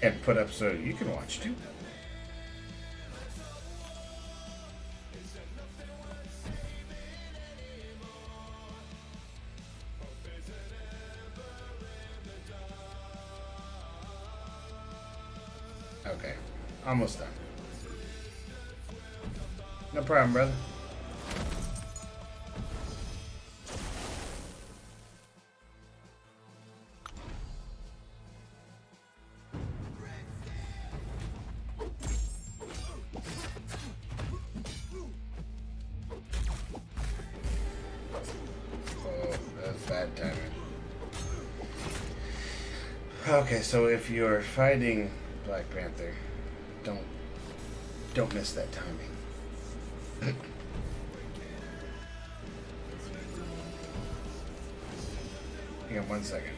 And put up so you can watch too. Okay, almost done. No problem, brother. Oh, that's bad timing. Okay, so if you're fighting Black Panther, don't miss that timing. Hang on 1 second.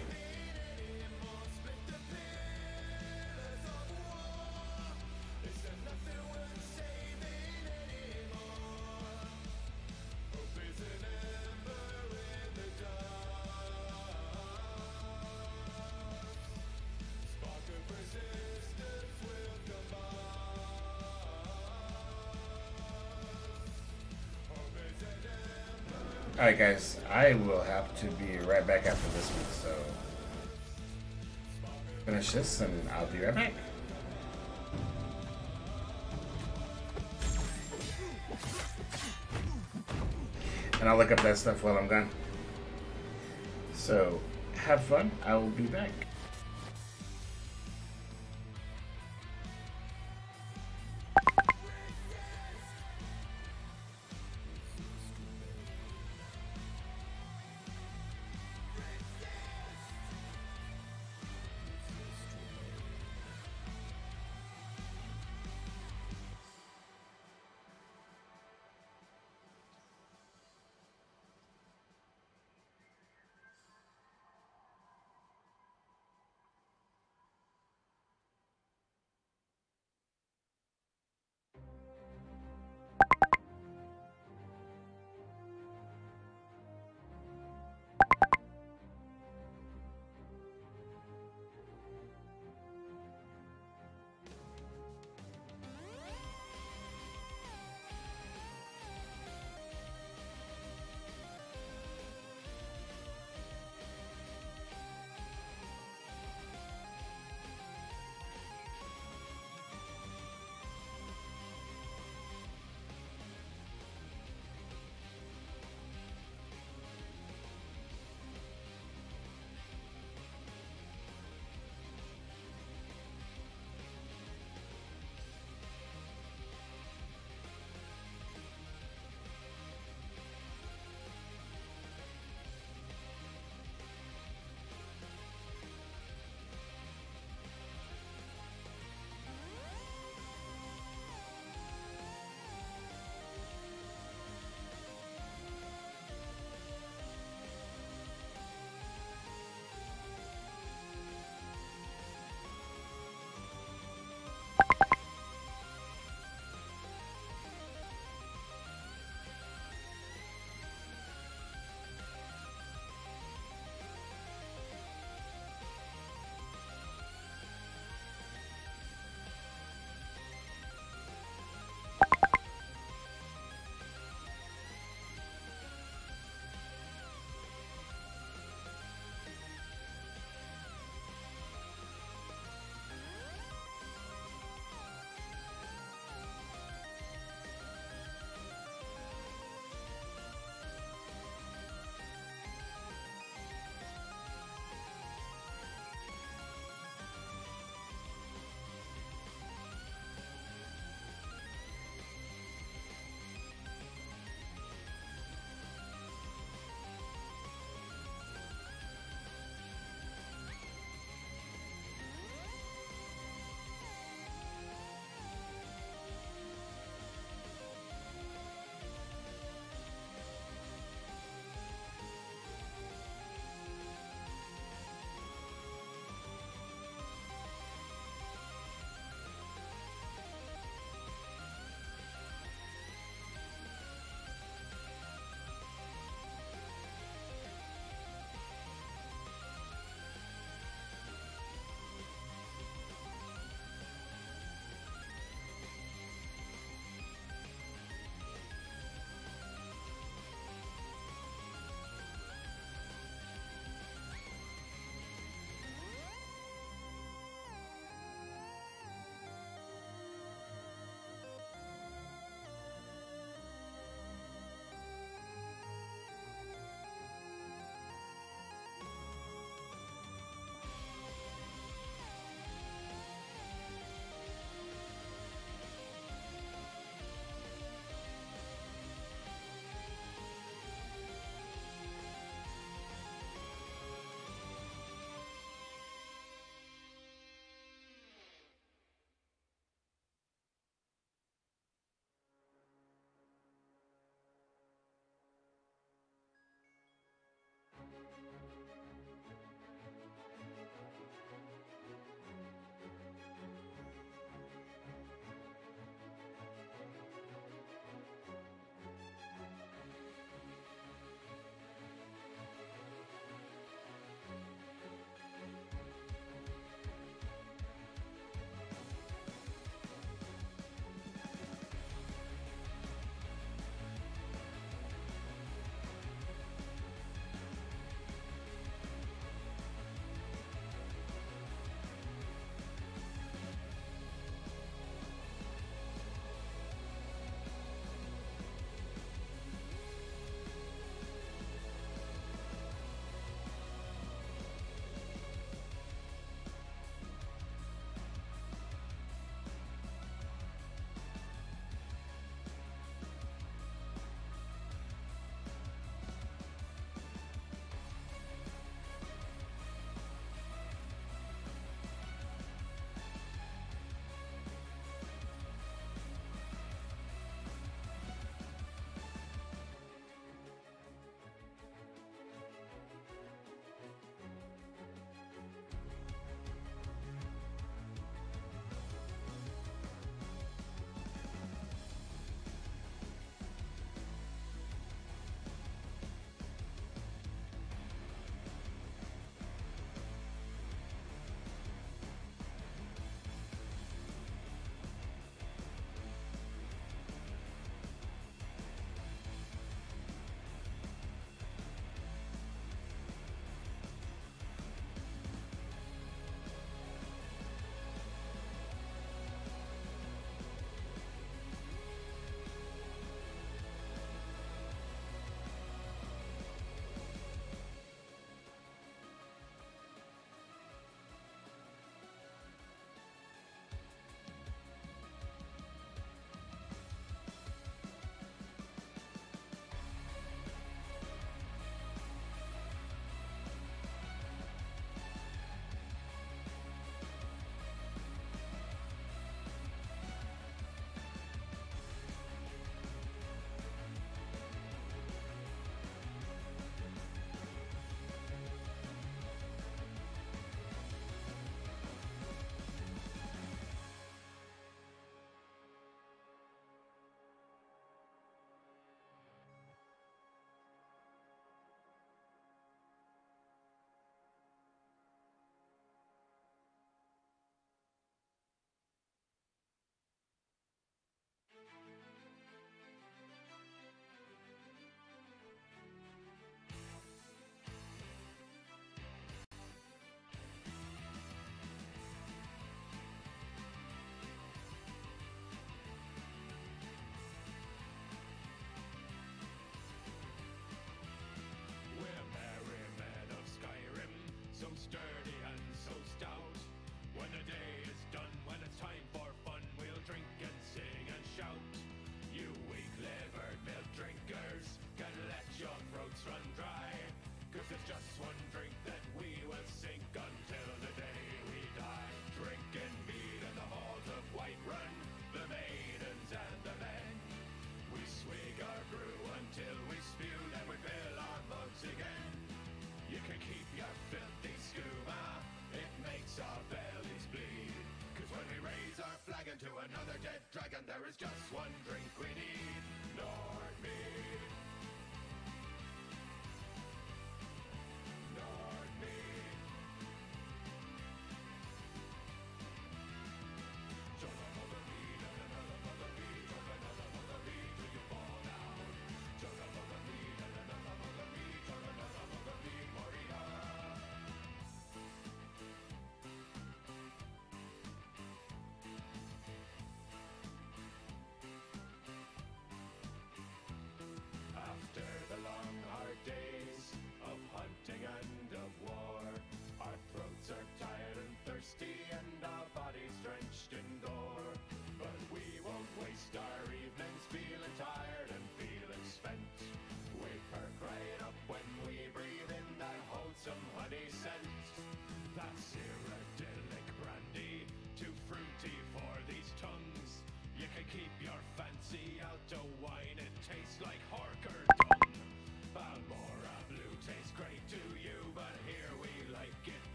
Alright guys, I will have to be right back after this one, so finish this and I'll be right back. And I'll look up that stuff while I'm gone. So, have fun, I will be back.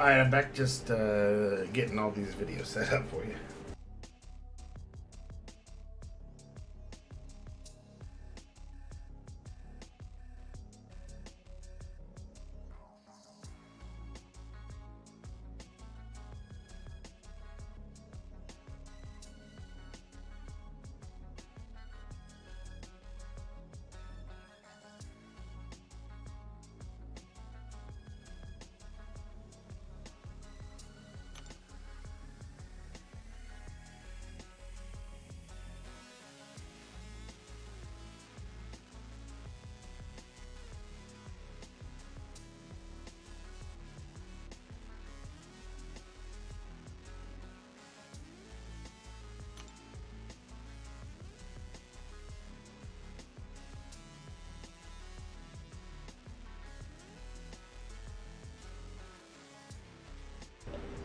Alright, I'm back just getting all these videos set up for you.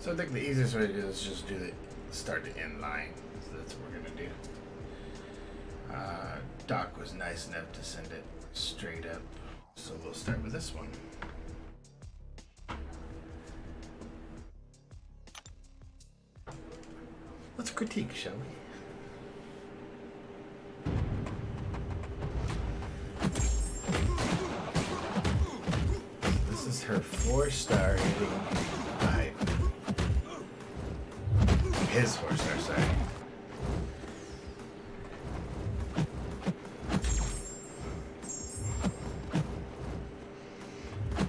So I think the easiest way to do this is just do the start to end line. So that's what we're gonna do. Doc was nice enough to send it straight up. So we'll start with this one. Let's critique, shall we? This is her 4-star rating vibe. His 4-star, sorry.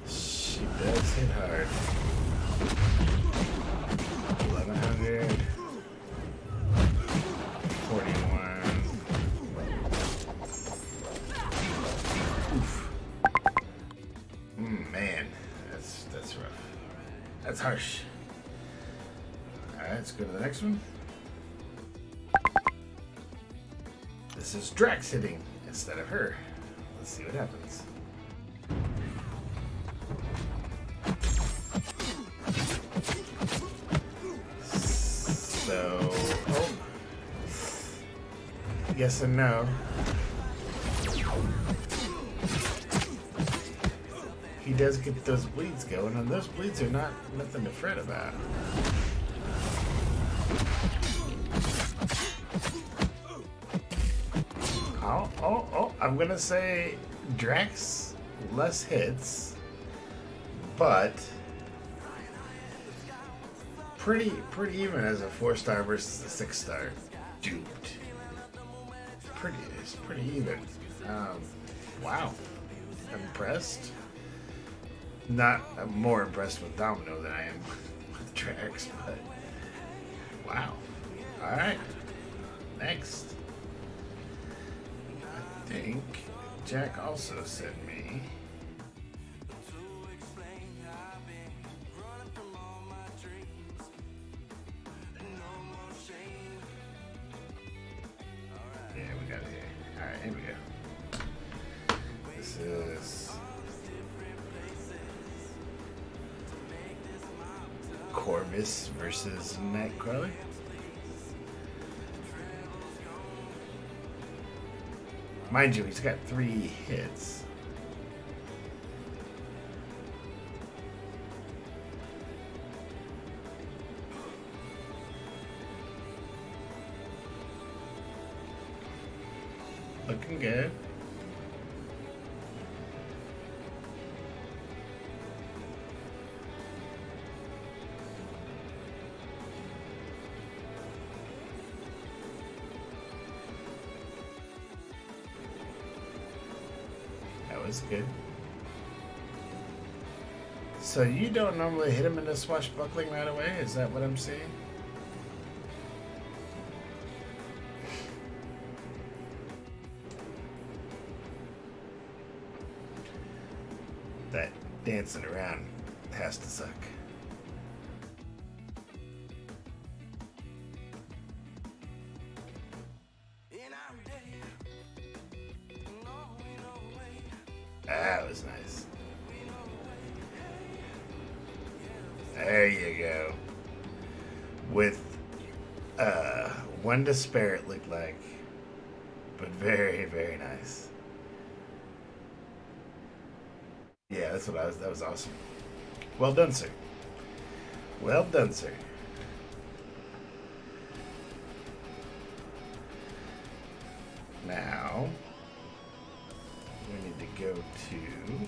She does hit hard. 1100. 41. Oof. Man, that's rough. That's harsh. Alright, let's go to the next one. This is Drax hitting instead of her. Let's see what happens. So, oh. Yes and no. He does get those bleeds going, and those bleeds are not nothing to fret about. Oh, I'm gonna say Drax less hits, but pretty even as a 4-star versus a 6-star. Duped. It's pretty even. Wow. I'm impressed. I'm more impressed with Domino than I am with Drax, but wow. Alright. Next. I think Jack also sent me we got it here. Alright, here we go. This is Corvus versus Nightcrawler. Mind you, he's got 3 hits. Looking good. Was good. So you don't normally hit him in the swashbuckling right away? Is that what I'm seeing? That dancing around has to suck. That was nice. There you go. With one to spare, it looked like, but very nice. Yeah, that's what that was awesome. Well done, sir. Well done, sir. Now, we need to go to...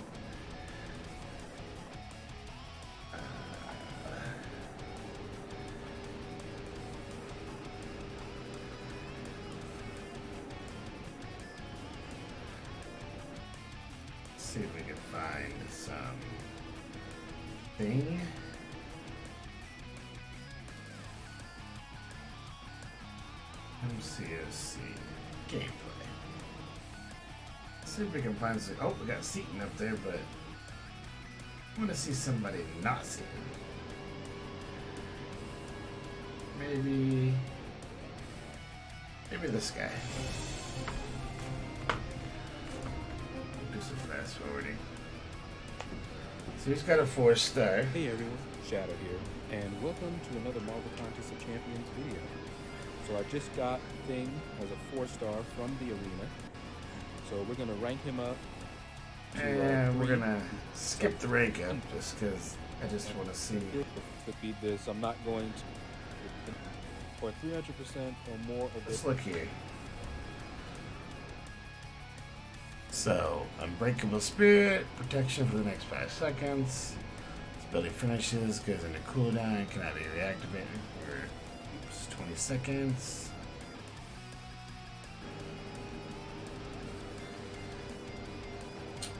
see if we can find some thing. MCOC gameplay. See if we can find some. Oh, we got Seaton up there, but I want to see somebody not Seaton. Maybe this guy. Do some fast forwarding. So he's got a 4-star. Hey everyone, Shadow here, and welcome to another Marvel Contest of Champions video. So I just got Thing as a 4-star from the arena. So we're gonna rank him up. And we're gonna skip the rank up just because I just want to see. To beat this, I'm not going to for 300% or more of Let's this. look here. So, Unbreakable Spirit, protection for the next 5 seconds. Ability finishes, goes into cooldown, cannot be reactivated for 20 seconds.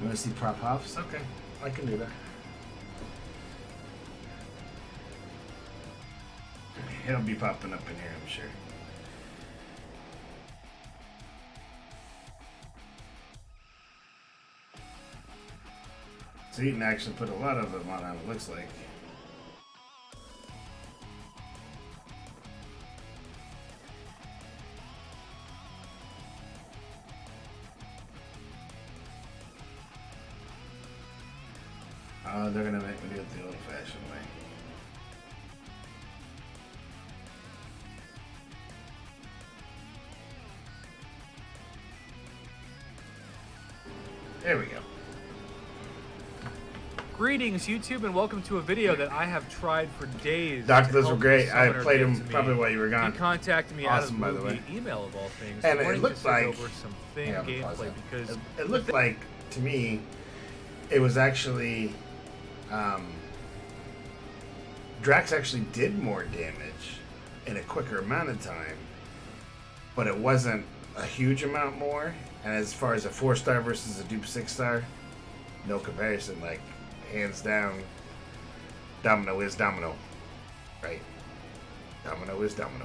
You want to see prop hops? Okay, I can do that. It'll be popping up in here, I'm sure. So Eaton actually put a lot of them on, it looks like. They're gonna make me do it the old-fashioned way. There we go. Greetings, YouTube, and welcome to a video that I have tried for days. Doctor, to those were help great. the I summoner played get them to me. probably while you were gone. He contacted me out of Awesome, the by the blue way. via email of all things. And it wanting looked to send like- over some thing Yeah, I'm gonna pause gameplay that. because It looked like, to me, it was actually... Drax actually did more damage in a quicker amount of time, but it wasn't a huge amount more. And as far as a 4-star versus a dupe 6-star, no comparison. Like, hands down, Domino is Domino, right? Domino is Domino.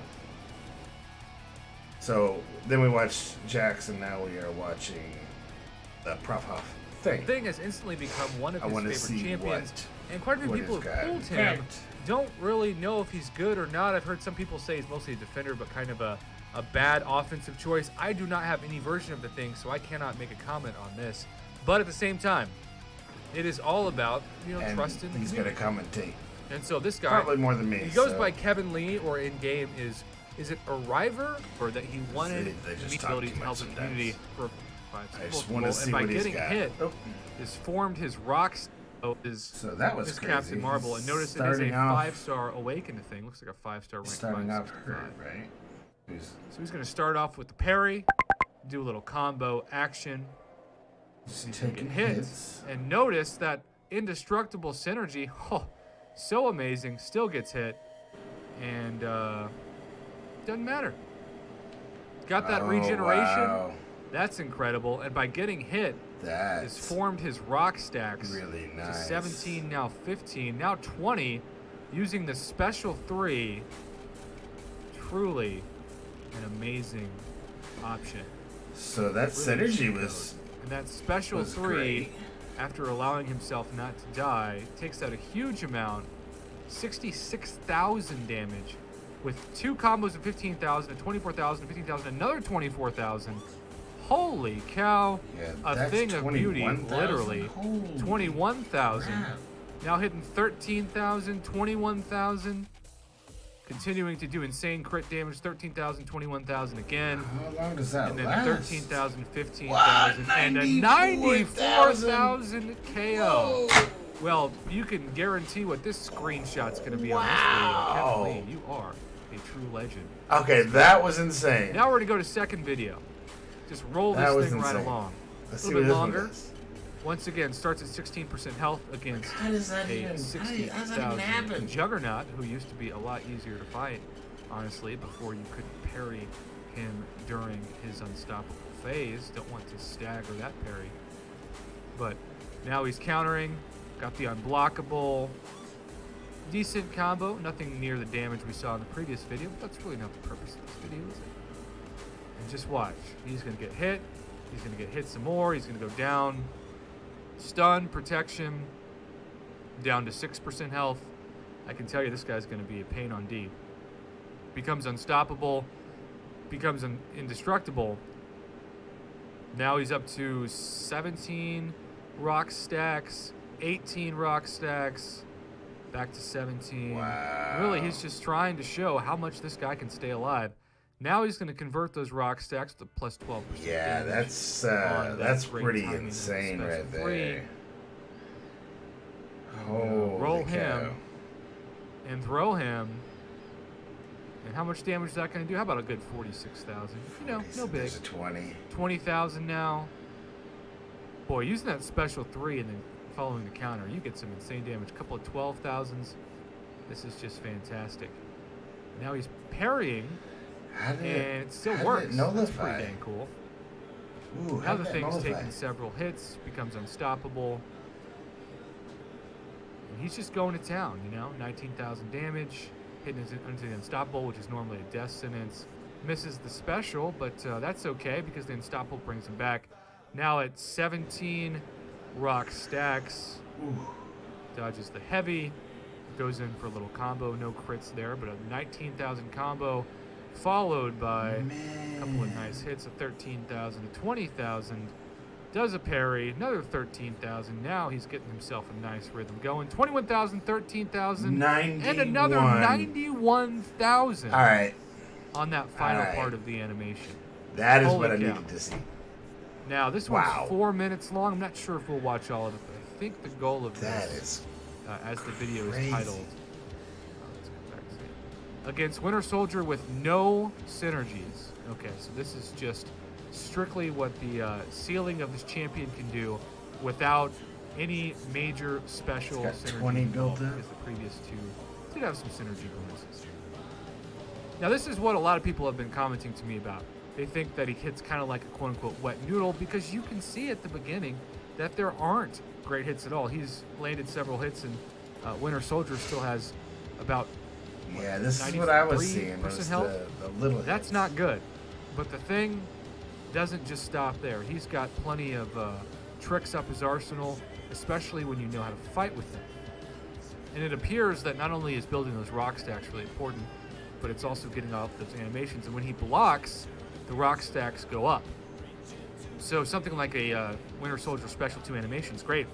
So then we watched Jax, and now we are watching the Prof Huff thing. Thing has instantly become one of I his wanna favorite see champions, and quite a few what people this have guy pulled him. got. Don't really know if he's good or not. I've heard some people say he's mostly a defender, but kind of a bad offensive choice. I do not have any version of the thing, so I cannot make a comment on this. But at the same time, it is all about, And trust in the he's going to community. commentate. And so this guy, Probably more than me. he goes so by Kevin Lee, or in game is it Arriver, or that he wanted They just the talk ability too to help much the sometimes. community for I just want to see and by what he's getting got. hit, Oh, is formed his rocks. so that was His crazy. Captain Marvel, and notice it is a Starting off- 5-star awakened thing. Looks like a 5-star rank. Starting off 565. hurt, right? So he's going to start off with the parry, do a little combo action, Just he's taking taking hits, hits. and notice that indestructible synergy. Oh, so amazing. Still gets hit, and doesn't matter. Got that Oh, regeneration. wow. That's incredible. And by getting hit, has That's formed his rock stacks really to nice. 17, now 15, now 20, using the special 3. Truly an amazing option. So that Really synergy good. was And that special was 3, great. after allowing himself not to die, takes out a huge amount, 66,000 damage, with 2 combos of 15,000, a 24,000, 15,000, another 24,000. Holy cow! Yeah, A that's thing of beauty, 21,000? literally. Holy 21,000. crap. Now hitting 13,000, 21,000. Continuing to do insane crit damage, 13,000, 21,000 again. How long does that And then last? 13,000, 15,000, Wow, and a 94,000. 94,000 KO. Well, you can guarantee what this screenshot's going to be on this video. Kevin Lee, you are a true legend. Okay, that was insane. Now we're going to go to second video. Just roll That was this thing right insane. along. Let's A see little what bit this one longer. does. Once again, starts at 16% health against How does that a even- how does that even 60,000 happen? Juggernaut, who used to be a lot easier to fight, honestly, before you could parry him during his unstoppable phase. Don't want to stagger that parry. But now he's countering, got the unblockable. Decent combo, nothing near the damage we saw in the previous video, but that's really not the purpose of this video, is it? And just watch. He's going to get hit. He's going to get hit some more. He's going to go down. Stun, protection, down to 6% health. I can tell you this guy's going to be a pain on D. Becomes unstoppable, becomes indestructible. Now he's up to 17 rock stacks, 18 rock stacks, back to 17. Wow. Really, he's just trying to show how much this guy can stay alive. Now he's going to convert those rock stacks to plus 12%. Yeah, damage on that that's great pretty timing of the insane special right three. there. Holy Roll cow. him and throw him. And how much damage is that going to do? How about a good 46,000? You know, no big. There's a 20. 20,000 now. Boy, using that special 3 and then following the counter, you get some insane damage. A couple of 12,000s. This is just fantastic. Now he's parrying, How did and it still how did works. it That's nullify? pretty dang cool. Ooh, Now how the did that thing's nullify? taking several hits, becomes unstoppable. And he's just going to town, you know? 19,000 damage, hitting into the unstoppable, which is normally a death sentence. Misses the special, but that's okay because the unstoppable brings him back. Now at 17 rock stacks, dodges the heavy, goes in for a little combo. No crits there, but a 19,000 combo, followed by a couple of nice hits of 13,000 to 20,000. Does a parry, another 13,000. Now he's getting himself a nice rhythm going. 21,000, 13,000, and another 91,000 All right, on that final All right. part of the animation. that is Holy what I cow. needed to see. Now, this Wow. one's 4 minutes long. I'm not sure if we'll watch all of it, but I think the goal of That this, is as the video crazy. is titled, let's go back to it. Against Winter Soldier with no synergies. Okay, so this is just strictly what the ceiling of this champion can do without any major special It's got synergy 20 involved, built up. because the previous two did have some synergy bonuses. Now, this is what a lot of people have been commenting to me about. They think that he hits kind of like a quote-unquote wet noodle because you can see at the beginning that there aren't great hits at all. He's landed several hits, and Winter Soldier still has about Yeah, this is what I was 93% seeing. Was health. the little That's hits. not good. But the thing doesn't just stop there. He's got plenty of tricks up his arsenal, especially when you know how to fight with him. And it appears that not only is building those rock stacks really important, but it's also getting off those animations. And when he blocks, the rock stacks go up. So something like a Winter Soldier Special 2 animation is great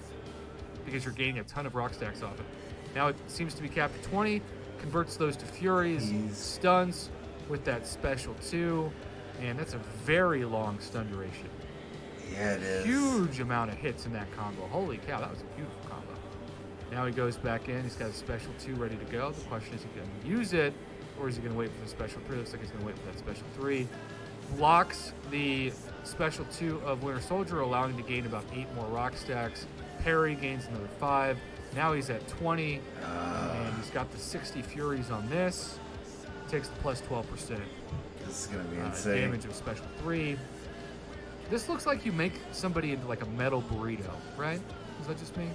because you're gaining a ton of rock stacks off it. Now it seems to be capped at 20, converts those to Furies, stuns with that Special 2, and that's a very long stun duration. Yeah, it is. Huge amount of hits in that combo. Holy cow, that was a beautiful combo. Now he goes back in, he's got a Special 2 ready to go. The question is he going to use it, or is he going to wait for the Special 3? Looks like he's going to wait for that Special 3. Blocks the Special 2 of Winter Soldier, allowing him to gain about 8 more rock stacks. Parry gains another 5. Now he's at 20, and he's got the 60 Furies on this. Takes the plus 12% This is gonna be insane. damage of Special 3. This looks like you make somebody into like a metal burrito, right? Is that just me?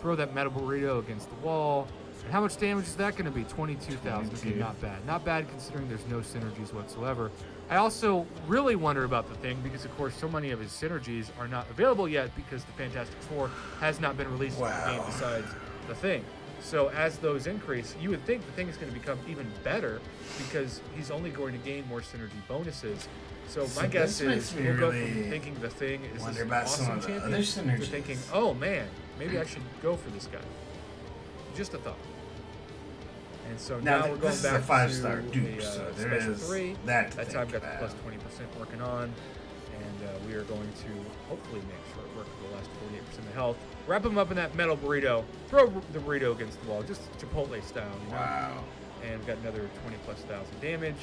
Throw that metal burrito against the wall. And how much damage is that going to be? 22,000. Okay, 22. not bad. Not bad considering there's no synergies whatsoever. I also really wonder about the Thing because, of course, so many of his synergies are not available yet because the Fantastic Four has not been released in the game Wow. besides the Thing. So as those increase, you would think the Thing is going to become even better because he's only going to gain more synergy bonuses. So my guess this makes is me we'll go from really thinking the Thing is wonder this about some awesome of the champion other to synergies. thinking, oh man, maybe I should go for this guy. Just a thought. And so now, we're going this is back a 5-star to dupe, the so there Special is 3. that to That time think got the about. plus 20% working on. And we are going to hopefully make short work of the last 48% of health. Wrap him up in that metal burrito. Throw the burrito against the wall, just Chipotle style. You know? Wow. And got another 20+ thousand damage.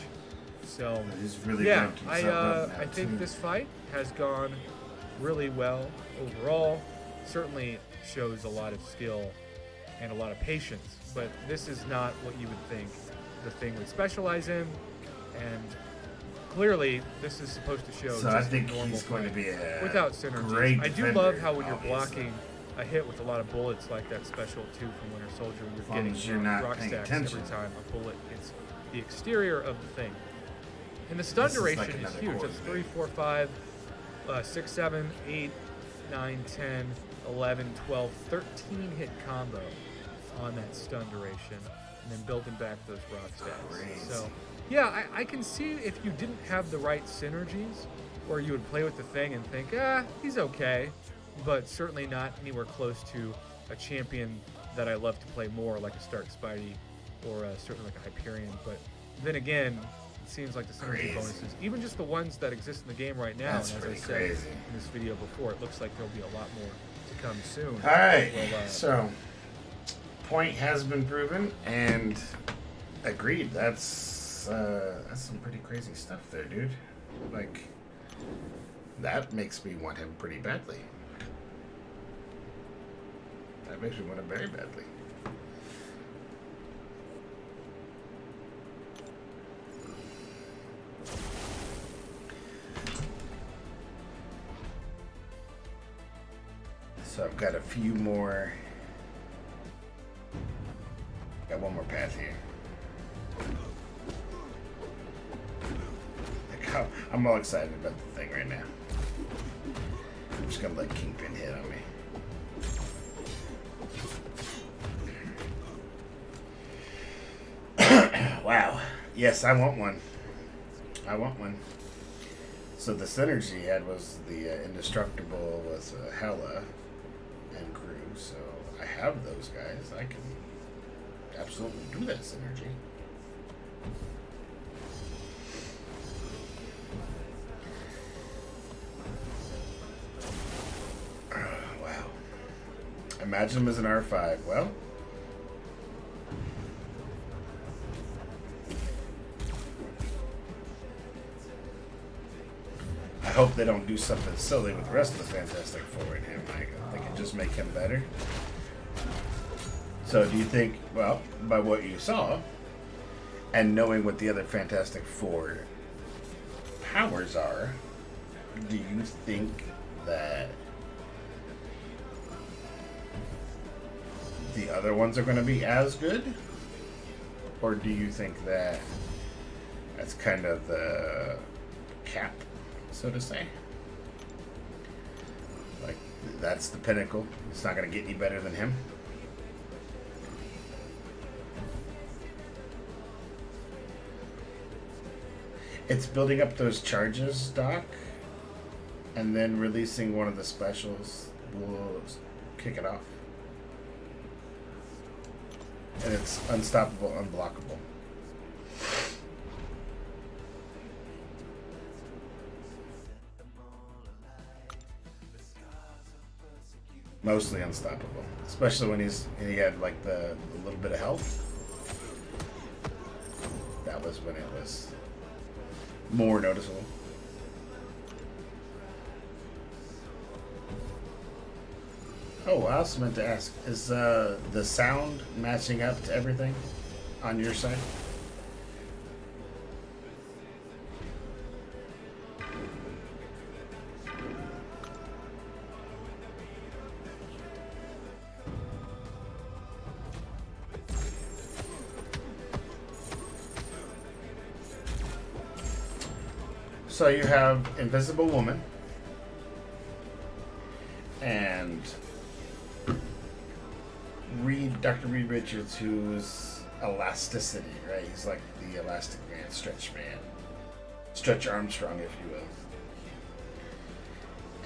So He's really yeah, ramped himself up now, I think too. this fight has gone really well overall. Certainly shows a lot of skill and a lot of patience, but this is not what you would think the thing would specialize in, and clearly this is supposed to show So just I think a normal he's going to fight be a without synergies. great I do defender, love how when you're obviously. blocking a hit with a lot of bullets like that special 2 from Winter Soldier, you're long getting as you're not rock paying stacks attention. every time a bullet hits the exterior of the thing. And the stun This is duration like is another huge. quarter, That's 3, 4, 5, 6, 7, 8, 9, 10, 11, 12, 13 hit combo on that stun duration, and then building back those rock stacks. Crazy. So, yeah, I can see if you didn't have the right synergies, or you would play with the thing and think, he's okay, but certainly not anywhere close to a champion that I love to play more, like a Stark Spidey, or certainly like a Hyperion. But then again, it seems like the synergy Crazy. bonuses, even just the ones that exist in the game right now, That's and as I pretty said crazy. in this video before, it looks like there'll be a lot more to come soon. All right, Well, so point has been proven and agreed. That's some pretty crazy stuff there, dude. Like, that makes me want him pretty badly. That makes me want him very badly. So I've got a few more. Got one more path here. Like, I'm all excited about the thing right now. I'm just gonna let Kingpin hit on me. Wow. Yes, I want one. I want one. So the synergy he had was the indestructible with Hela and crew. So I have those guys. I can absolutely do that synergy. Wow. Imagine him as an R5. Well, I hope they don't do something silly with the rest of the Fantastic Four in him. Like, they can just make him better. So do you think, well, by what you saw, and knowing what the other Fantastic Four powers are, do you think that the other ones are going to be as good? Or do you think that that's kind of the cap, so to say? Like, that's the pinnacle. It's not going to get any better than him. It's building up those charges, Doc, and then releasing one of the specials will kick it off. And it's unstoppable, unblockable. Mostly unstoppable, especially when he had like the little bit of health. That was when it was more noticeable. Oh, I also meant to ask, is the sound matching up to everything on your side? So you have Invisible Woman and Dr. Reed Richards, who's elasticity, right? He's like the elastic man, Stretch Armstrong, if you will.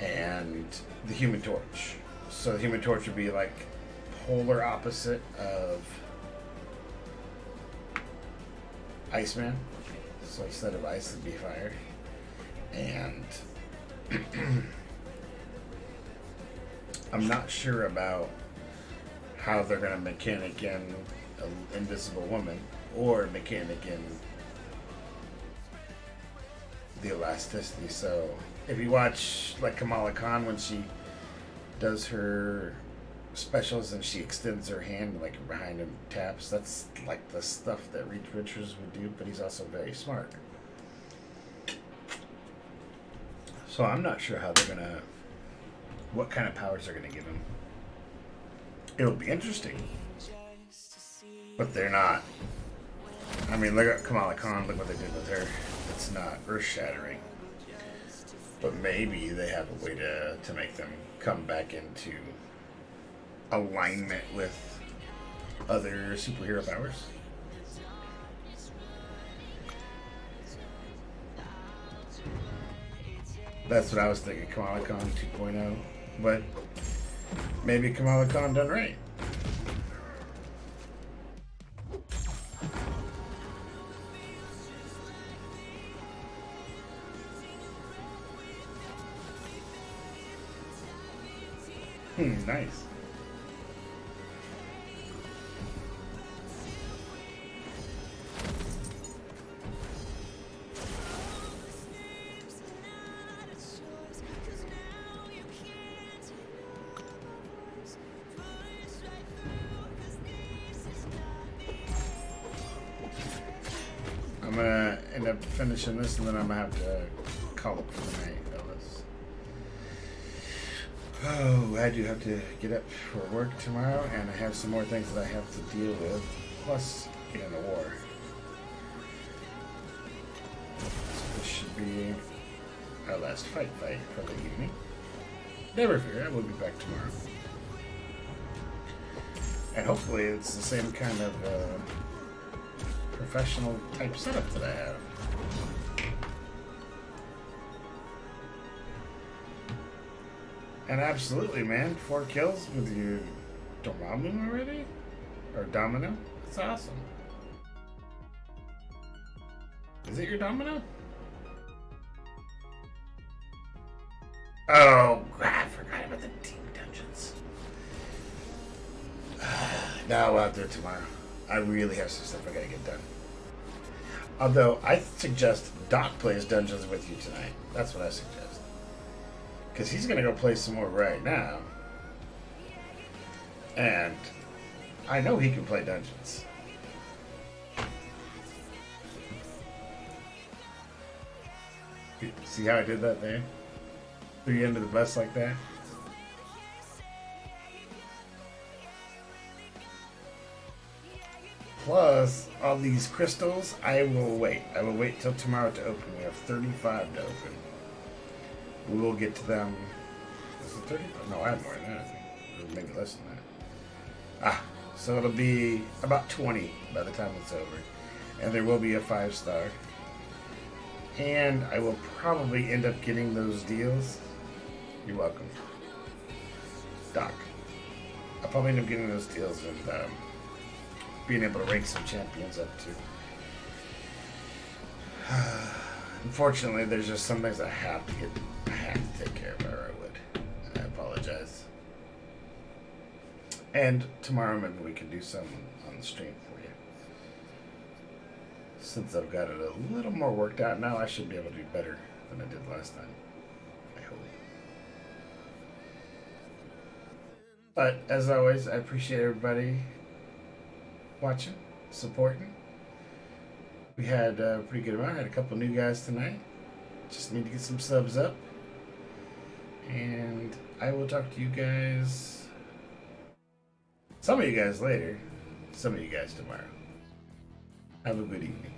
And the Human Torch. So the Human Torch would be like polar opposite of Iceman. So instead of ice, it'd be fire. And I'm not sure about how they're gonna mechanic in an Invisible Woman or mechanic in the elasticity. So if you watch like Kamala Khan when she does her specials and she extends her hand like behind him taps, that's like the stuff that Reed Richards would do, but he's also very smart. So I'm not sure how they're gonna, what kind of powers they're gonna give him. It'll be interesting, but they're not. I mean, look at Kamala Khan, look what they did with her. It's not earth-shattering, but maybe they have a way to make them come back into alignment with other superhero powers. That's what I was thinking, Kamala Khan 2.0, but maybe Kamala Khan done right. Nice. I'm gonna end up finishing this and then I'm gonna have to call it for the night, fellas. Oh, I do have to get up for work tomorrow and I have some more things that I have to deal with, plus get in the war. So this should be our last fight for the evening. Never fear, I will be back tomorrow. And hopefully it's the same kind of professional type setup that I have. And absolutely, man, 4 kills with your Dormammu already? Or Domino? That's awesome. Is it your Domino? Oh, I forgot about the team dungeons. No, we'll have to do it tomorrow. I really have some stuff I gotta get done. Although, I suggest Doc plays dungeons with you tonight. That's what I suggest. Because he's gonna go play some more right now. And I know he can play dungeons. See how I did that there? Threw you under the bus like that? Plus, all these crystals, I will wait. I will wait till tomorrow to open. We have 35 to open. We will get to them. Is it 30? No, I have more than that, I think. Or maybe less than that. So it'll be about 20 by the time it's over. And there will be a 5-star. And I will probably end up getting those deals. You're welcome. Doc. I'll probably end up getting those deals and being able to rank some champions up too. Unfortunately, there's just some things I have to take care of, or I would. I apologize. And tomorrow maybe we can do some on the stream for you. Since I've got it a little more worked out now, I should be able to do better than I did last time. I hope. But as always, I appreciate everybody watching, supporting. We had a pretty good amount. I had a couple new guys tonight. Just need to get some subs up. And I will talk to you guys, some of you guys later, some of you guys tomorrow. Have a good evening.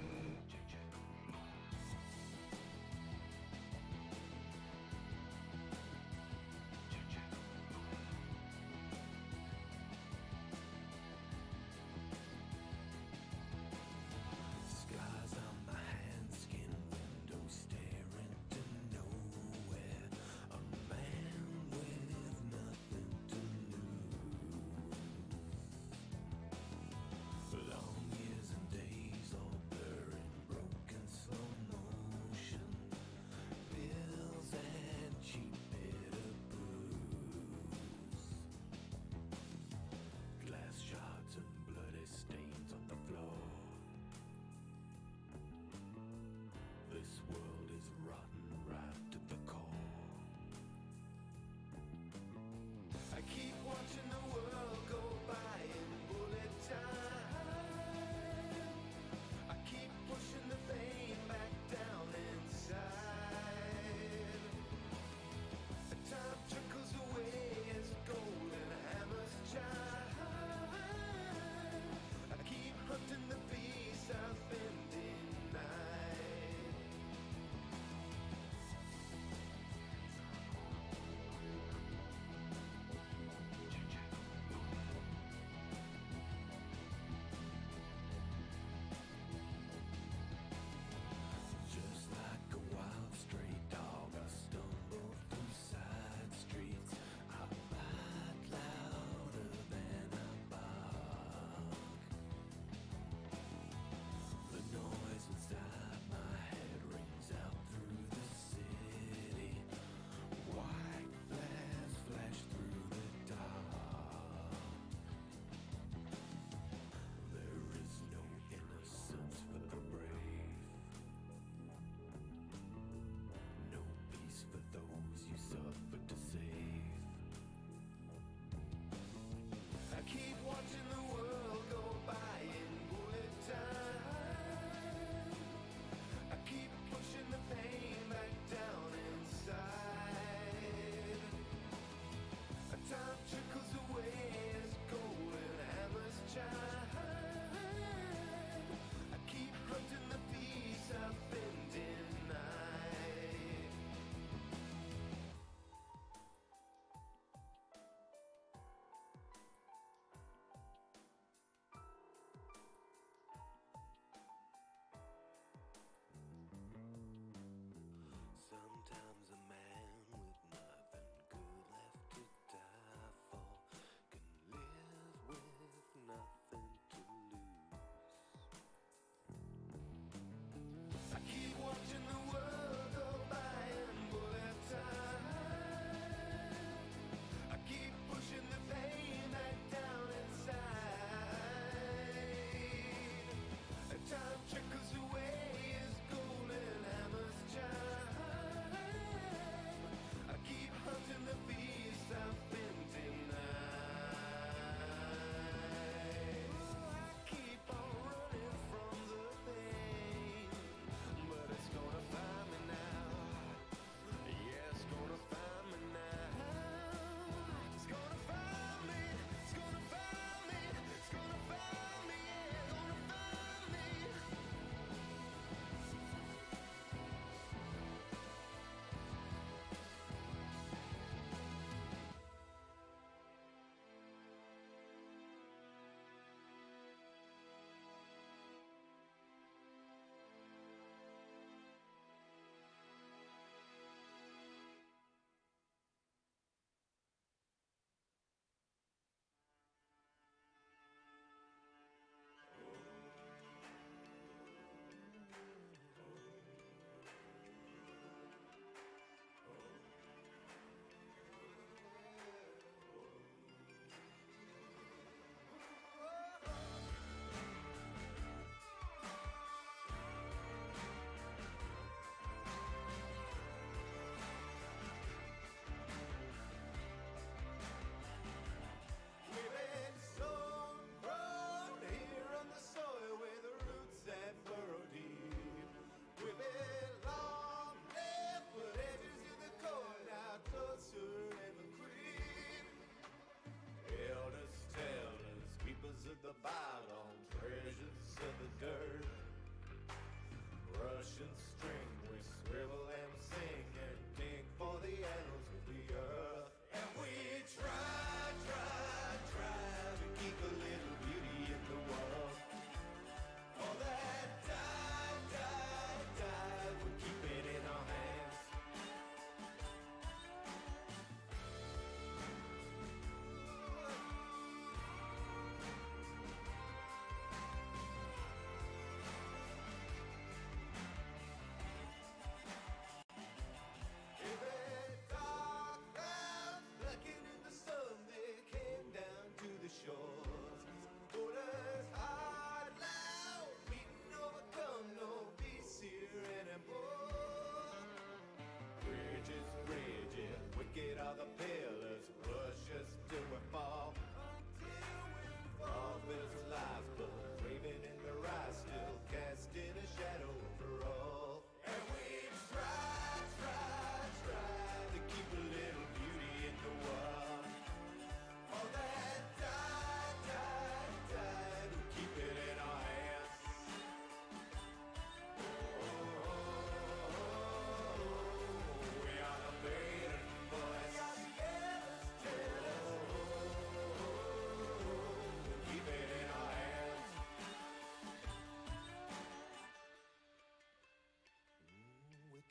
Scars on my hands, skin window, staring to nowhere. A man with nothing to lose. Long years and days all blurred.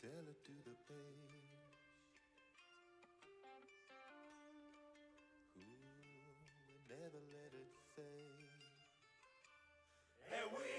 tell it to the page. Ooh, we never let it fade. And we